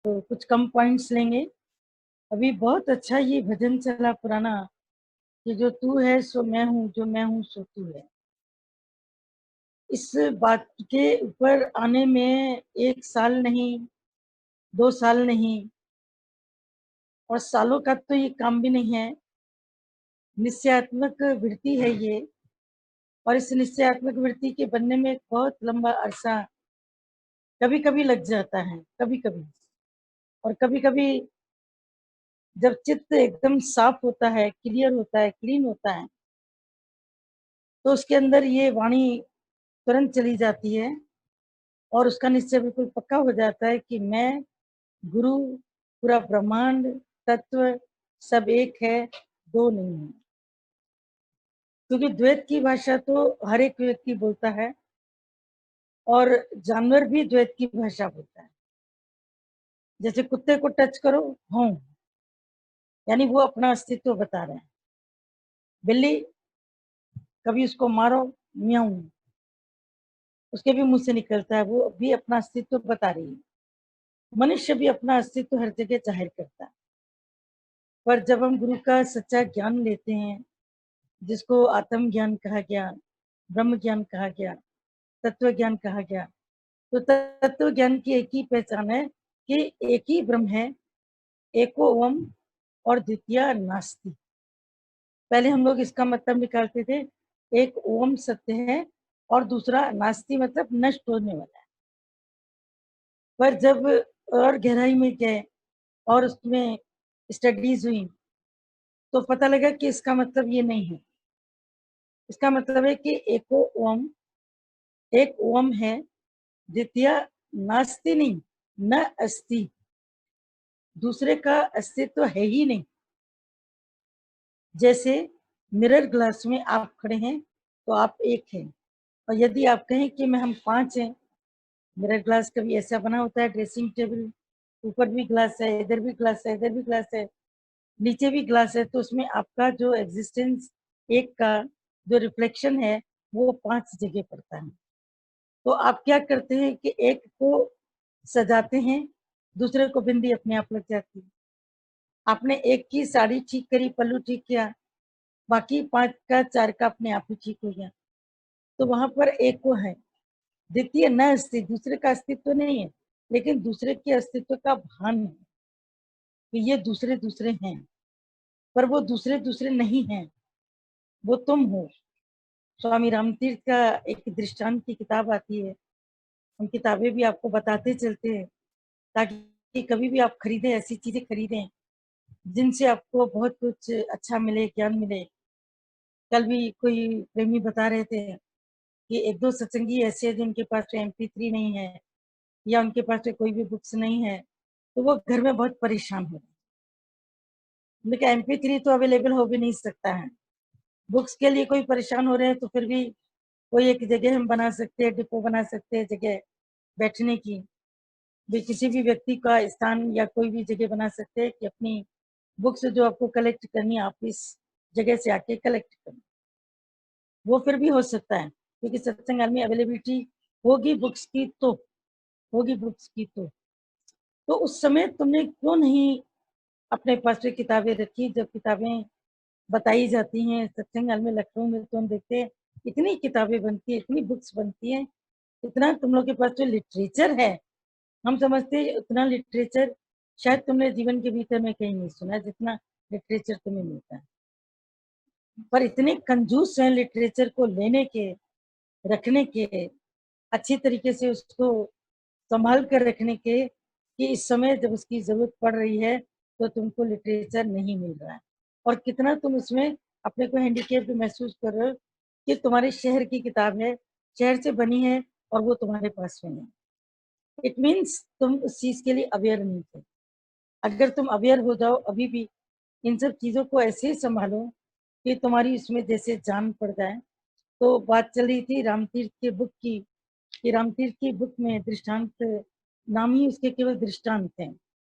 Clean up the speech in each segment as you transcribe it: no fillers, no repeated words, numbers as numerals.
तो कुछ कम पॉइंट्स लेंगे। अभी बहुत अच्छा ये भजन चला पुराना कि जो तू है सो मैं हूँ, जो मैं हूँ सो तू है। इस बात के ऊपर आने में 1 साल नहीं, 2 साल नहीं और सालों का तो ये काम भी नहीं है। निश्चयात्मक वृत्ति है ये और इस निश्चयात्मक वृत्ति के बनने में एक बहुत लंबा अरसा कभी-कभी लग जाता है, कभी-कभी। और कभी-कभी जब चित्त एकदम साफ होता है, क्लियर होता है, क्लीन होता है, तो उसके अंदर ये वाणी तुरंत चली जाती है और उसका निश्चय बिल्कुल पक्का हो जाता है कि मैं, गुरु, पूरा ब्रह्मांड, तत्व सब एक है, दो नहीं है। क्योंकि द्वैत की भाषा तो हर एक व्यक्ति बोलता है और जानवर भी द्वैत की भाषा बोलता है। जैसे कुत्ते को टच करो, हूँ, यानी वो अपना अस्तित्व बता रहे हैं। बिल्ली, कभी उसको मारो, म्याऊं, उसके भी मुंह से निकलता है, वो भी अपना अस्तित्व बता रही है। मनुष्य भी अपना अस्तित्व हर जगह जाहिर करता है। पर जब हम गुरु का सच्चा ज्ञान लेते हैं, जिसको आत्म ज्ञान कहा गया, ब्रह्म ज्ञान कहा गया, तत्व ज्ञान कहा गया, तो तत्व ज्ञान की एक ही पहचान है कि एक ही ब्रह्म है, एको ओम और द्वितीय नास्ति। पहले हम लोग इसका मतलब निकालते थे, एक ओम सत्य है और दूसरा नास्ति मतलब नष्ट होने वाला है। पर जब और गहराई में गए और उसमें स्टडीज हुई तो पता लगा कि इसका मतलब ये नहीं है। इसका मतलब है कि एको ओम, एक ओम है, द्वितीय नास्ति नहीं, न अस्ति, दूसरे का अस्तित्व है ही नहीं। जैसे मिरर ग्लास में आप खड़े हैं तो आप एक हैं, और यदि आप कहें कि मैं हम 5 हैं, मिरर ग्लास कभी ऐसा बना होता है, ड्रेसिंग टेबल ऊपर भी ग्लास है, इधर भी ग्लास है, इधर भी ग्लास है, नीचे भी ग्लास है, तो उसमें आपका जो एग्जिस्टेंस एक का जो रिफ्लेक्शन है वो 5 जगह पड़ता है। तो आप क्या करते हैं कि एक को सजाते हैं, दूसरे को बिंदी अपने आप लग जाती है। आपने एक की साड़ी ठीक करी, पल्लू ठीक किया, बाकी 5 का 4 का अपने आप ही ठीक हो गया। तो वहां पर एक को है, द्वितीय न अस्तित्व, दूसरे का अस्तित्व नहीं है, लेकिन दूसरे के अस्तित्व का भान है कि ये दूसरे दूसरे हैं, पर वो दूसरे दूसरे नहीं हैं, वो तुम हो। स्वामी रामतीर्थ का एक दृष्टांत की किताब आती है, हम किताबें भी आपको बताते चलते हैं ताकि कभी भी आप खरीदें, ऐसी चीजें खरीदें जिनसे आपको बहुत कुछ अच्छा मिले, ज्ञान मिले। कल भी कोई प्रेमी बता रहे थे कि 1-2 सत्संगी ऐसे हैं जिनके पास MP3 नहीं है या उनके पास कोई भी बुक्स नहीं है, तो वो घर में बहुत परेशान हो रहे हैं। लेकिन MP3 तो अवेलेबल हो भी नहीं सकता है। बुक्स के लिए कोई परेशान हो रहे हैं तो फिर भी कोई एक जगह हम बना सकते हैं, डिपो बना सकते हैं जगह बैठने की, भी किसी भी व्यक्ति का स्थान या कोई भी जगह बना सकते हैं कि अपनी बुक्स जो आपको कलेक्ट करनी है, आप इस जगह से आके कलेक्ट करें। वो फिर भी हो सकता है क्योंकि सत्संग में अवेलेबिलिटी होगी बुक्स की, तो होगी बुक्स की तो उस समय तुमने क्यों नहीं अपने पास में किताबें रखी? जब किताबें बताई जाती हैं सत्संग में, लखनऊ में, तो हम देखते हैं इतनी किताबें बनती है, इतनी बुक्स बनती हैं, इतना तुम लोग के पास जो लिटरेचर है, हम समझते हैं उतना लिटरेचर शायद तुमने जीवन के भीतर में कहीं नहीं सुना जितना लिटरेचर तुम्हें मिलता है। पर इतने कंजूस हैं लिटरेचर को लेने के, रखने के, अच्छी तरीके से उसको संभाल कर रखने के, कि इस समय जब उसकी जरूरत पड़ रही है तो तुमको लिटरेचर नहीं मिल रहा है। और कितना तुम उसमें अपने को हैंडीकेप महसूस कर रहे हो कि तुम्हारे शहर की किताब है, शहर से बनी है और वो तुम्हारे पास में है। इट मीन्स तुम उस चीज के लिए अवेयर नहीं थे। अगर तुम अवेयर हो जाओ अभी भी, इन सब चीजों को ऐसे संभालो कि तुम्हारी उसमें जैसे जान पड़ जाए। तो बात चल रही थी रामतीर्थ के बुक की, कि रामतीर्थ की बुक में दृष्टांत, नाम ही उसके केवल दृष्टांत हैं।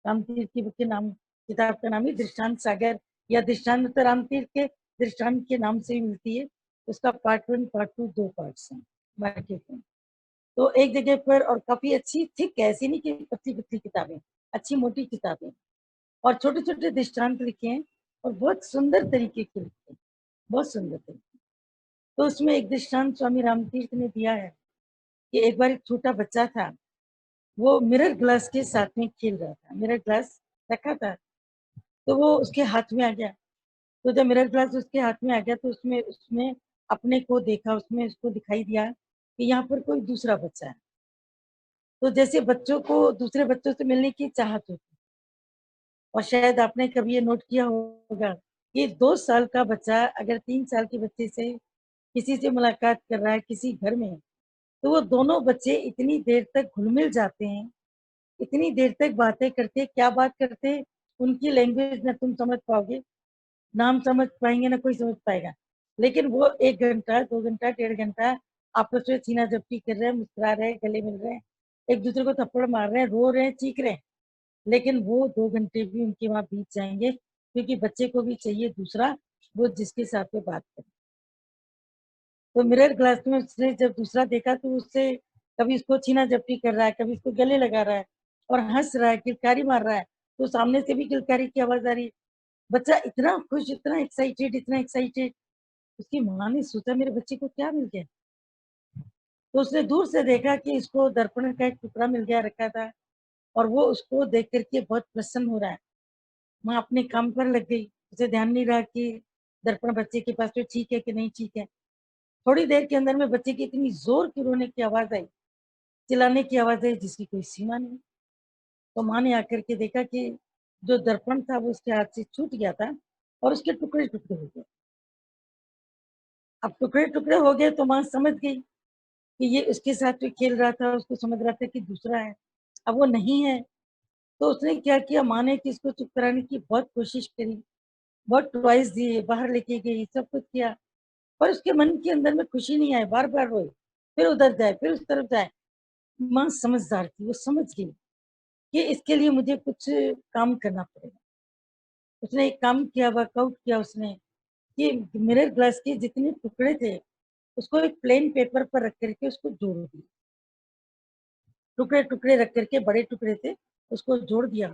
रामतीर्थ की बुक के नाम, किताब का नाम ही दृष्टांत सागर या दृष्टांत रामतीर्थ के दृष्टांत के नाम से ही मिलती है। उसका पार्ट 1 पार्ट 2 2 पार्ट्स हैं मार्केट में। तो एक जगह पर, और काफी अच्छी थिक, ऐसी नहीं कि पतली पतली किताबें, अच्छी मोटी किताबें और छोटे-छोटे दृष्टांत लिखे हैं और बहुत सुंदर तरीके के लिखे हैं, बहुत सुंदर तरीके। तो उसमें एक दृष्टांत स्वामी रामतीर्थ ने दिया है कि एक बार एक छोटा बच्चा था, वो मिरर ग्लास के साथ में खेल रहा था। मिरर ग्लास रखा था, तो वो उसके हाथ में आ गया। तो जब मिरर ग्लास उसके हाथ में आ गया तो उसमें उसने अपने को देखा, उसमें उसको दिखाई दिया कि यहाँ पर कोई दूसरा बच्चा है। तो जैसे बच्चों को दूसरे बच्चों से मिलने की चाहत होती है और शायद आपने कभी ये नोट किया होगा कि 2 साल का बच्चा अगर 3 साल के बच्चे से किसी से मुलाकात कर रहा है किसी घर में, तो वो दोनों बच्चे इतनी देर तक घुल-मिल जाते हैं, इतनी देर तक बातें करते हैं, क्या बात करते हैं, उनकी लैंग्वेज ना तुम समझ पाओगे, ना हम समझ पाएँगे, ना कोई समझ पाएगा। लेकिन वो 1 घंटा, 2 घंटा, डेढ़ घंटा आपस में छीना-झपटी कर रहे हैं, मुस्कुरा रहे हैं, गले मिल रहे हैं, एक-दूसरे को थप्पड़ मार रहे हैं, रो रहे हैं, चीख रहे हैं। लेकिन वो 2 घंटे भी उनके वहाँ बीत जाएँगे, क्योंकि बच्चे को भी चाहिए दूसरा, वो जिसके साथ में बात करे। तो मिरर ग्लास में उसने जब दूसरा देखा तो उससे कभी इसको छीना-झपटी कर रहा है, कभी इसको गले लगा रहा है और हँस रहा है, किलकारी मार रहा है, तो सामने से भी किलकारी की आवाज़ आ रही है। बच्चा इतना खुश, इतना एक्साइटेड, उसकी माँ ने सोचा मेरे बच्चे को क्या मिल गया? तो उसने दूर से देखा कि इसको दर्पण का एक टुकड़ा मिल गया रखा था और वो उसको देख कर के बहुत प्रसन्न हो रहा है। माँ अपने काम पर लग गई, उसे ध्यान नहीं रहा कि दर्पण बच्चे के पास में ठीक है कि नहीं ठीक है। थोड़ी देर के अंदर में बच्चे की इतनी ज़ोर की रोने की आवाज़ आई, चिल्लाने की आवाज़ आई जिसकी कोई सीमा नहीं। तो माँ ने आकर के देखा कि जो दर्पण था वो उसके हाथ से छूट गया था और उसके टुकड़े-टुकड़े हो गए। अब टुकड़े-टुकड़े हो गए तो माँ समझ गई कि ये उसके साथ जो खेल रहा था, उसको समझ रहा था कि दूसरा है, अब वो नहीं है। तो उसने क्या किया, माँ ने कि इसको चुप कराने की बहुत कोशिश करी, बहुत टॉयज़ दिए, बाहर लेके गई, सब कुछ किया, पर उसके मन के अंदर में खुशी नहीं आई, बार-बार रोई, फिर उधर जाए, फिर उस तरफ जाए। माँ समझदार थी, वो समझ गई कि इसके लिए मुझे कुछ काम करना पड़ेगा। उसने एक काम किया, वर्कआउट किया उसने कि मिरर ग्लास के जितने टुकड़े थे, उसको एक प्लेन पेपर पर रख कर के उसको जोड़ दिया। टुकड़े-टुकड़े रख कर के बड़े टुकड़े थे, उसको जोड़ दिया।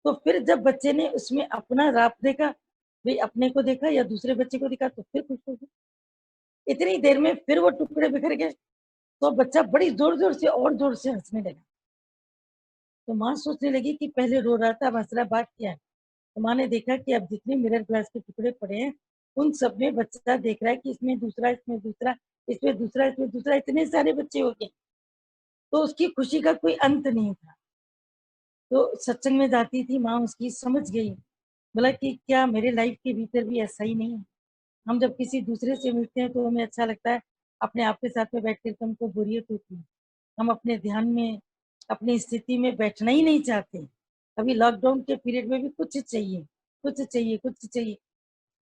तो फिर जब बच्चे ने उसमें अपना राप देखा, भई अपने को देखा या दूसरे बच्चे को दिखा तो फिर खुश हो गया। इतनी देर में फिर वो टुकड़े बिखर गए, तो बच्चा बड़ी ज़ोर-ज़ोर से और ज़ोर से हँसने लगा। तो माँ सोचने लगी कि पहले रो रहा था, अब हँस रहा, बात क्या है? तो माँ ने देखा कि अब जितने मिरर ग्लास के टुकड़े पड़े हैं, उन सब में बच्चा देख रहा है कि इसमें दूसरा, इसमें दूसरा, इसमें दूसरा, इसमें दूसरा, इतने सारे बच्चे हो गए। तो उसकी खुशी का कोई अंत नहीं था। तो सत्संग में जाती थी माँ उसकी, समझ गई, बोला कि क्या मेरे लाइफ के भीतर भी ऐसा ही नहीं है? हम जब किसी दूसरे से मिलते हैं तो हमें अच्छा लगता है, अपने आप के साथ में बैठ कर के हमको बोरियत होती है। हम अपने ध्यान में, अपनी स्थिति में बैठना ही नहीं चाहते। अभी लॉकडाउन के पीरियड में भी कुछ चाहिए, कुछ चाहिए, कुछ चाहिए।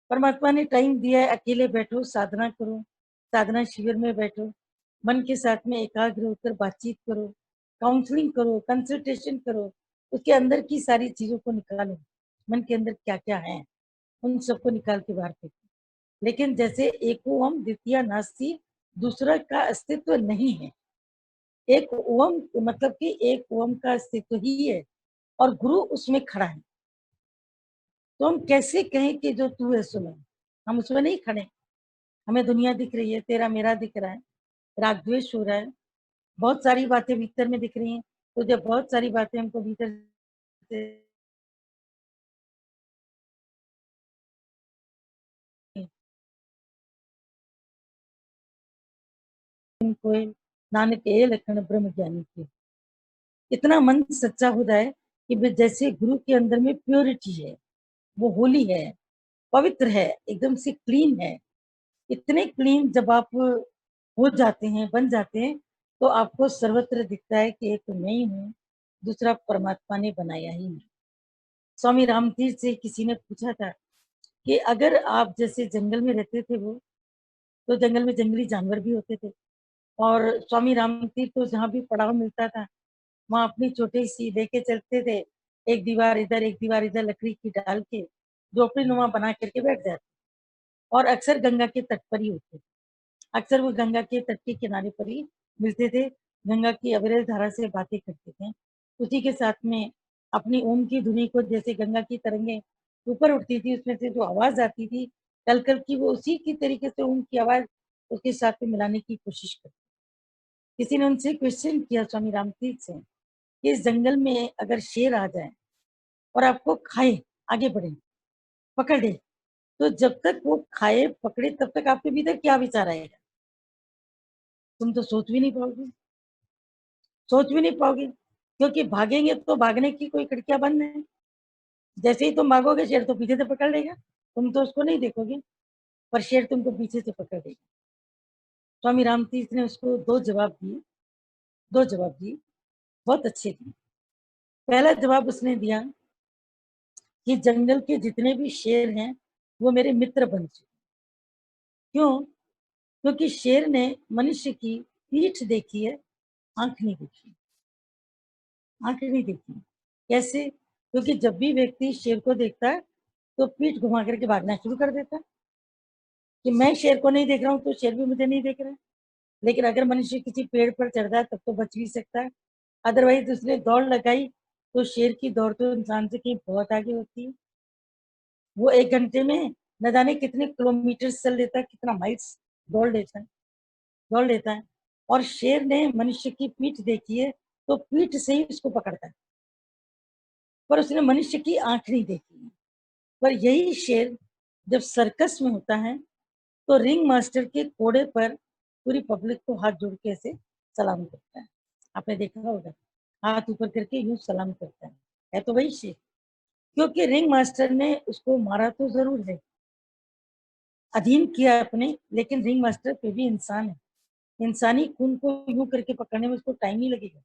परमात्मा ने टाइम दिया है, अकेले बैठो, साधना करो, साधना शिविर में बैठो, मन के साथ में एकाग्र होकर बातचीत करो, काउंसलिंग करो, कंसल्टेशन करो, उसके अंदर की सारी चीज़ों को निकालो, मन के अंदर क्या-क्या है, उन सबको निकाल के बाहर फेंको। लेकिन जैसे एको ओम द्वितीया नास्ति, दूसरा का अस्तित्व नहीं है। एक ओम मतलब कि एक ओम का अस्तित्व ही है और गुरु उसमें खड़ा है। तो हम कैसे कहें कि जो तू है सो मैं? हम उसमें नहीं खड़े। हमें दुनिया दिख रही है, तेरा मेरा दिख रहा है, राग द्वेष हो रहा है, बहुत सारी बातें भीतर में दिख रही हैं। तो जब बहुत सारी बातें हमको भीतर से कोई नानक ए लखन ब्रह्म ज्ञानी के, इतना मन सच्चा हो जाए कि जैसे गुरु के अंदर में प्योरिटी है, वो होली है, पवित्र है, एकदम से क्लीन है। इतने क्लीन जब आप हो जाते हैं, बन जाते हैं, तो आपको सर्वत्र दिखता है कि एक तो मैं ही हूँ, दूसरा परमात्मा ने बनाया ही है। स्वामी रामतीर्थ से किसी ने पूछा था कि अगर आप जैसे जंगल में रहते थे वो, तो जंगल में जंगली जानवर भी होते थे और स्वामी रामतीर्थ को जहाँ भी पड़ाव मिलता था, वहाँ अपनी छोटी-सी लेके चलते थे, एक दीवार इधर लकड़ी की डाल के, झोपड़ी-नुमा बना करके बैठ जाते और अक्सर गंगा के तट पर ही होते थे। अक्सर वो गंगा के तट के किनारे पर ही मिलते थे, गंगा की अविरल धारा से बातें करते थे। उसी के साथ में अपनी ओम की धुनी को, जैसे गंगा की तरंगें ऊपर उठती थी, उसमें से जो आवाज आती थी कल कल की, वो उसी की तरीके से ओम की आवाज उसके साथ में मिलाने की कोशिश करती। किसी ने उनसे क्वेश्चन किया स्वामी रामतीर्थ से कि इस जंगल में अगर शेर आ जाए और आपको खाए, आगे बढ़े, पकड़ ले, तो जब तक वो खाए पकड़े तब तक आपके भीतर क्या विचार आएगा? तुम तो सोच भी नहीं पाओगे, सोच भी नहीं पाओगे, क्योंकि भागेंगे तो भागने की कोई खिड़कियां बंद है। जैसे ही तुम भागोगे शेर तो पीछे से पकड़ लेगा, तुम तो उसको नहीं देखोगे, पर शेर तुमको पीछे से पकड़ लेगा। स्वामी रामतीर्थ ने उसको दो जवाब दिए, दो जवाब दिए, बहुत अच्छे दिए। पहला जवाब उसने दिया कि जंगल के जितने भी शेर हैं वो मेरे मित्र बन चुके। क्यों? क्योंकि शेर ने मनुष्य की पीठ देखी है, आंख नहीं देखी, आंख नहीं देखी। कैसे? क्योंकि जब भी व्यक्ति शेर को देखता है तो पीठ घुमा करके भागना शुरू कर देता है कि मैं शेर को नहीं देख रहा हूँ तो शेर भी मुझे नहीं देख रहा है। लेकिन अगर मनुष्य किसी पेड़ पर चढ़ जाए तब तो बच भी सकता है, अदरवाइज उसने दौड़ लगाई तो शेर की दौड़ तो इंसान से कहीं बहुत आगे होती है। वो 1 घंटे में न जाने कितने किलोमीटर चल लेता है, कितना माइल्स दौड़ लेता है, दौड़ लेता है। और शेर ने मनुष्य की पीठ देखी है तो पीठ से ही उसको पकड़ता है, पर उसने मनुष्य की आंख नहीं देखी है। पर यही शेर जब सर्कस में होता है तो रिंग मास्टर के कोड़े पर पूरी पब्लिक को हाथ जोड़ के ऐसे सलाम करता है। आपने देखा होगा, हाथ ऊपर करके यूं सलाम करता है तो वही शेर। क्योंकि रिंग मास्टर ने उसको मारा तो जरूर है, अधीन किया अपने, लेकिन रिंग मास्टर फिर भी इंसान है। इंसानी खून को यूं करके पकड़ने में उसको टाइम ही लगेगा,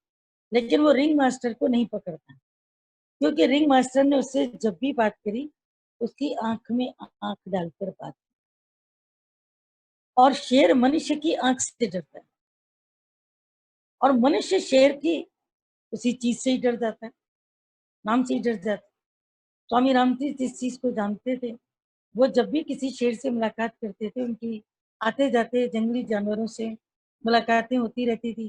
लेकिन वो रिंग मास्टर को नहीं पकड़ता, क्योंकि रिंग मास्टर ने उससे जब भी बात करी उसकी आंख में आंख डालकर बात। और शेर मनुष्य की आंख से डरता है और मनुष्य शेर की उसी चीज से ही डर जाता है, नाम से ही डर जाता है। स्वामी रामतीर्थ इस चीज को जानते थे। वो जब भी किसी शेर से मुलाकात करते थे, उनकी आते जाते जंगली जानवरों से मुलाकातें होती रहती थी।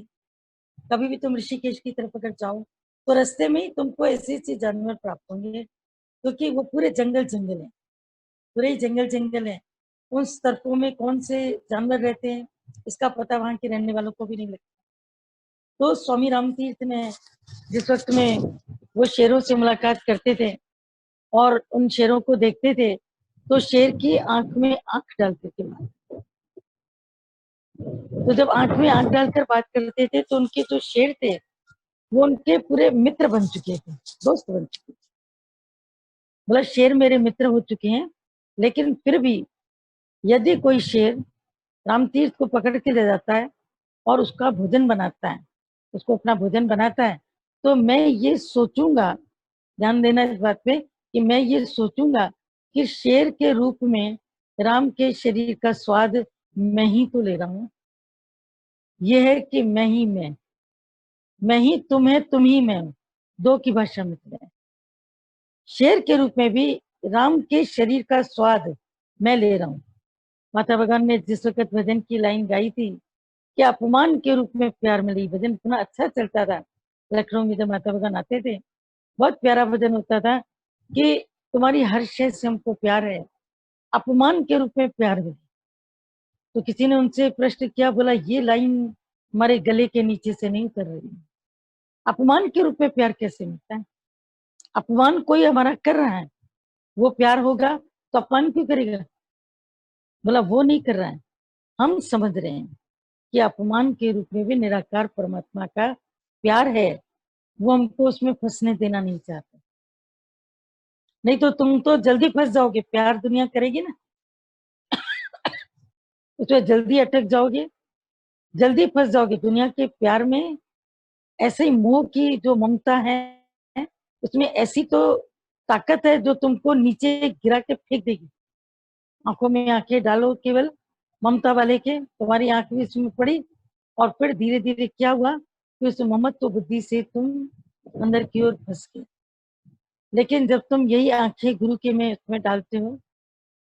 कभी भी तुम ऋषिकेश की तरफ अगर जाओ तो रास्ते में ही तुमको ऐसे ऐसे जानवर प्राप्त होंगे, क्योंकि वो पूरे जंगल जंगल है, पूरे ही जंगल जंगल है। उन तरफों में कौन से जानवर रहते हैं इसका पता वहां के रहने वालों को भी नहीं लगता। तो स्वामी रामतीर्थ ने जिस वक्त में वो शेरों से मुलाकात करते थे और उन शेरों को देखते थे तो शेर की आंख में आंख डालते थे। तो जब आंख में आंख डालकर बात करते थे तो उनके जो शेर थे वो उनके पूरे मित्र बन चुके थे, दोस्त बन चुके थे। बोला शेर मेरे मित्र हो चुके हैं, लेकिन फिर भी यदि कोई शेर रामतीर्थ को पकड़ के ले जाता है और उसका भोजन बनाता है, उसको अपना भोजन बनाता है, तो मैं ये सोचूंगा, ध्यान देना इस बात पे, कि मैं ये सोचूंगा कि शेर के रूप में राम के शरीर का स्वाद मैं ही तो ले रहा हूं। यह है कि मैं ही तुम है, तुम ही मैं हूं, दो की भाषा में है। शेर के रूप में भी राम के शरीर का स्वाद मैं ले रहा हूं। माता भगवान ने जिस वक्त भजन की लाइन गाई थी कि अपमान के रूप में प्यार मिली, भजन इतना अच्छा चलता था। लखनऊ में जब माता भगवान आते थे बहुत प्यारा भजन होता था कि तुम्हारी हर शय से हमको प्यार है, अपमान के रूप में प्यार मिली। तो किसी ने उनसे प्रश्न किया, बोला ये लाइन हमारे गले के नीचे से नहीं उतर रही, अपमान के रूप में प्यार कैसे मिलता है? अपमान कोई हमारा कर रहा है, वो प्यार होगा तो अपमान क्यों करेगा? बोला वो नहीं कर रहा है, हम समझ रहे हैं कि अपमान के रूप में भी निराकार परमात्मा का प्यार है, वो हमको उसमें फंसने देना नहीं चाहते। नहीं तो तुम तो जल्दी फंस जाओगे, प्यार दुनिया करेगी ना, उसमें जल्दी अटक जाओगे, जल्दी फंस जाओगे दुनिया के प्यार में। ऐसे ही मोह की जो ममता है उसमें ऐसी तो ताकत है जो तुमको नीचे गिरा के फेंक देगी। आंखों में आंखें डालो केवल ममता वाले के, तुम्हारी आंख भी इसमें पड़ी और फिर धीरे धीरे क्या हुआ कि उस ममत्व बुद्धि से तुम अंदर की ओर फंस गए। लेकिन जब तुम यही आंखें गुरु के में उसमें डालते हो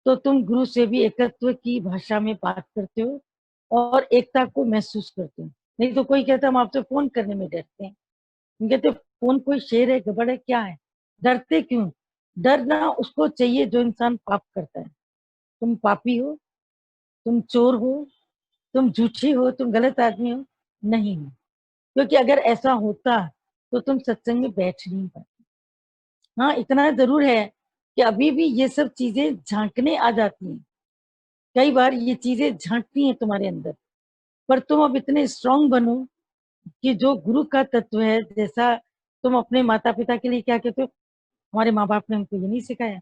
तो तुम गुरु से भी एकत्व की भाषा में बात करते हो और एकता को महसूस करते हो। नहीं तो कोई कहता हम आपसे फोन करने में डरते हैं, हम कहते कौन कोई शेर है, गबड़ है, क्या है? डरते क्यों? डरना उसको चाहिए जो इंसान पाप करता है। तुम पापी हो, तुम चोर हो, तुम झूठी हो, तुम गलत आदमी हो? नहीं हो। क्योंकि अगर ऐसा होता तो तुम सत्संग में बैठ नहीं पाते। हाँ, इतना ज़रूर है कि अभी भी ये सब चीज़ें झाँकने आ जाती हैं। कई बार ये चीज़ें झाँकती हैं तुम्हारे अंदर, पर तुम अब इतने स्ट्रॉन्ग बनो कि जो गुरु का तत्व है, जैसा तुम अपने माता-पिता के लिए क्या कहते हो? हमारे माँ-बाप ने हमको ये नहीं सिखाया।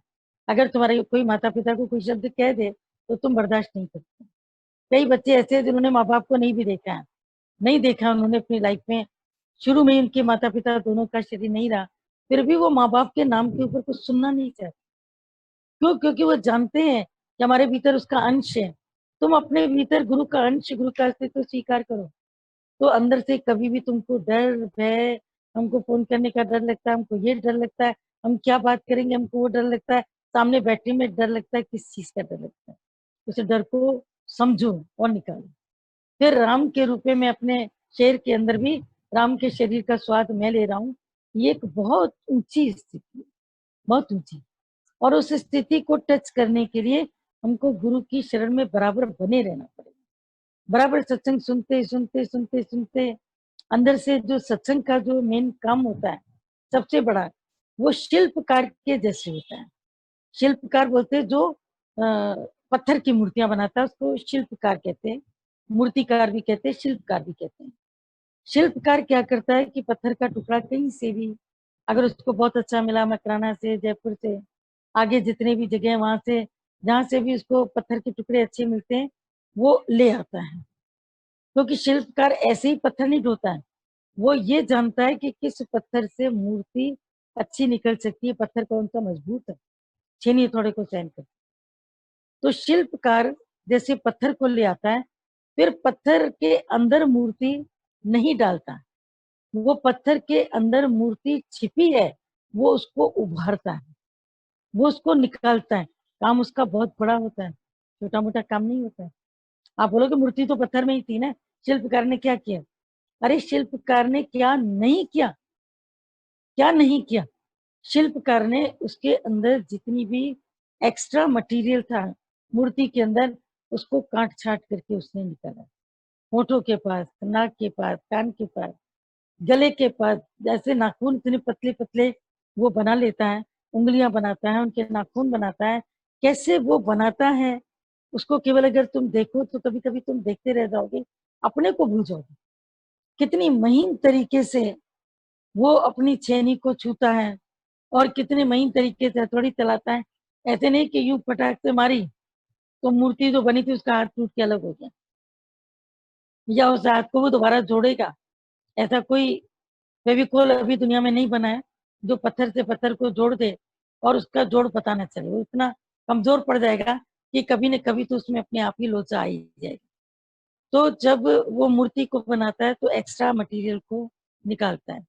अगर तुम्हारे कोई माता-पिता को कोई शब्द कह दे, तो तुम बर्दाश्त नहीं करते। कई बच्चे ऐसे हैं जिन्होंने माँ-बाप को नहीं भी देखा है, नहीं देखा उन्होंने अपनी लाइफ में, शुरू में ही उनके माता-पिता दोनों का शरीर नहीं रहा, फिर भी वो माँ-बाप के नाम के ऊपर कुछ सुनना नहीं चाहते। क्यों? क्योंकि वो जानते हैं कि हमारे भीतर उसका अंश है। तुम अपने भीतर गुरु का अंश, गुरु का अस्तित्व स्वीकार करो। तो अंदर से कभी भी तुमको डर, भय, हमको फ़ोन करने का डर लगता है, हमको ये डर लगता है, हम क्या बात करेंगे हमको वो डर लगता है, सामने बैठने में डर लगता है, किस चीज़ का डर लगता है? उस डर को समझो और निकालो। फिर राम के रूप में मैं अपने शेर के अंदर भी राम के शरीर का स्वाद मैं ले रहा हूँ। ये एक बहुत ऊँची स्थिति है, बहुत ऊँची। और उस स्थिति को टच करने के लिए हमको गुरु की शरण में बराबर बने रहना पड़ेगा। बराबर सत्संग सुनते, सुनते, सुनते, सुनते अंदर से जो सत्संग का जो मेन काम होता है, सबसे बड़ा, वो शिल्पकार के जैसे होता है। शिल्पकार बोलते हैं जो पत्थर की मूर्तियाँ बनाता है उसको शिल्पकार कहते हैं। मूर्तिकार भी कहते हैं, शिल्पकार भी कहते हैं। शिल्पकार क्या करता है कि पत्थर का टुकड़ा कहीं से भी अगर उसको बहुत अच्छा मिला मकराना से, जयपुर से, आगे जितने भी जगह हैं वहाँ से, जहाँ से भी उसको पत्थर के टुकड़े अच्छे मिलते हैं, वो ले आता है। क्योंकि शिल्पकार ऐसे ही पत्थर नहीं ढोता है, वो ये जानता है कि किस पत्थर से मूर्ति अच्छी निकल सकती है, पत्थर कौन-सा मजबूत है, छेनी हथौड़े को सहन कर। तो शिल्पकार जैसे पत्थर को ले आता है, फिर पत्थर के अंदर मूर्ति नहीं डालता, वो पत्थर के अंदर मूर्ति छिपी है, वो उसको उभारता है, वो उसको निकालता है। काम उसका बहुत बड़ा होता है, छोटा-मोटा काम नहीं होता है। आप बोलोगे मूर्ति तो पत्थर में ही थी ना, शिल्पकार ने क्या किया? अरे शिल्पकार ने क्या नहीं किया? क्या नहीं किया? शिल्पकार ने उसके अंदर जितनी भी एक्स्ट्रा मटेरियल था मूर्ति के अंदर, उसको काट-छाँट करके उसने निकाला। होठों के पास, नाक के पास, कान के पास, गले के पास, जैसे नाखून इतने पतले-पतले वो बना लेता है, उँगलियाँ बनाता है, उनके नाखून बनाता है। कैसे वो बनाता है, उसको केवल अगर तुम देखो तो कभी-कभी तुम देखते रह जाओगे, अपने को भूल जाओगे। कितनी महीन तरीके से वो अपनी छेनी को छूता है और कितने महीन तरीके से हथौड़ी चलाता है। ऐसे नहीं कि यूँ पटाक से मारी, तो मूर्ति जो बनी थी उसका हाथ टूट के अलग हो गया या उस हाथ को वो दोबारा जोड़ेगा। ऐसा कोई फेविकोल अभी दुनिया में नहीं बना है, जो पत्थर से पत्थर को जोड़ दे और उसका जोड़ पता ना चले। वो इतना कमज़ोर पड़ जाएगा कि कभी न कभी तो उसमें अपने आप ही लोचा आ ही जाएगा। तो जब वो मूर्ति को बनाता है तो एक्स्ट्रा मटेरियल को निकालता है।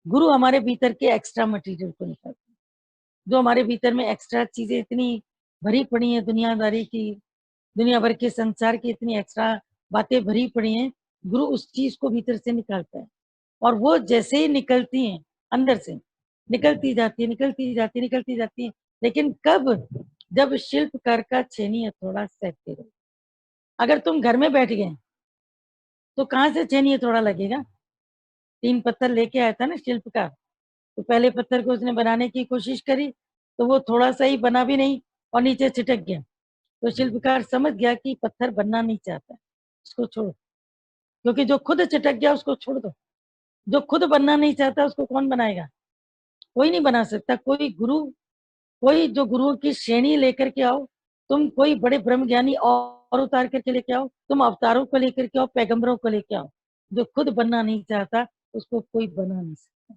गुरु हमारे भीतर के एक्स्ट्रा मटेरियल को निकालता है। जो हमारे भीतर में एक्स्ट्रा चीज़ें इतनी भरी पड़ी हैं दुनियादारी की, दुनिया भर के संसार की इतनी एक्स्ट्रा बातें भरी पड़ी हैं, गुरु उस चीज़ को भीतर से निकालता है। और वो जैसे ही निकलती हैं अंदर से, निकलती जाती है, निकलती जाती है, निकलती जाती है। लेकिन कब? जब शिल्पकार का छेनी हथौड़ा सहते रहो। अगर तुम घर में बैठ गए, तो कहाँ से छेनी हथौड़ा लगेगा? 3 पत्थर लेके आया था ना शिल्पकार, तो पहले पत्थर को उसने बनाने की कोशिश करी, तो वो थोड़ा-सा ही बना भी नहीं और नीचे छिटक गया। तो शिल्पकार समझ गया कि पत्थर बनना नहीं चाहता, इसको छोड़ो। क्योंकि जो खुद छिटक गया उसको छोड़ दो, जो खुद बनना नहीं चाहता उसको कौन बनाएगा? कोई नहीं बना सकता, कोई गुरु, कोई जो गुरुओं की श्रेणी लेकर के आओ, तुम कोई बड़े ब्रह्म ज्ञानी और उतार करके लेके आओ, तुम अवतारों को लेकर के आओ, पैगंबरों को लेके आओ, जो खुद बनना नहीं चाहता, उसको कोई बना नहीं सकता।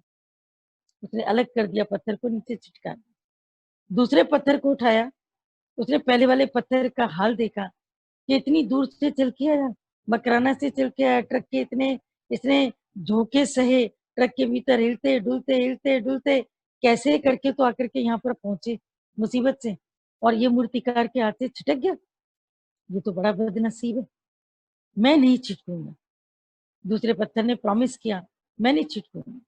उसने अलग कर दिया पत्थर को, नीचे चिटका दिया। दूसरे पत्थर को उठाया, उसने पहले वाले पत्थर का हाल देखा कि इतनी दूर से चल के आया, मकराना से चल के आया, ट्रक के इतने इसने झोंके सहे, ट्रक के भीतर हिलते-डुलते, हिलते-डुलते कैसे करके तो आकर के यहाँ पर पहुँचे मुसीबत से, और ये मूर्तिकार के हाथ से छिटक गया। ये तो बड़ा बदनसीब है, मैं नहीं छिटकूँगा। दूसरे पत्थर ने प्रॉमिस किया, मैं नहीं छिटकूँगा।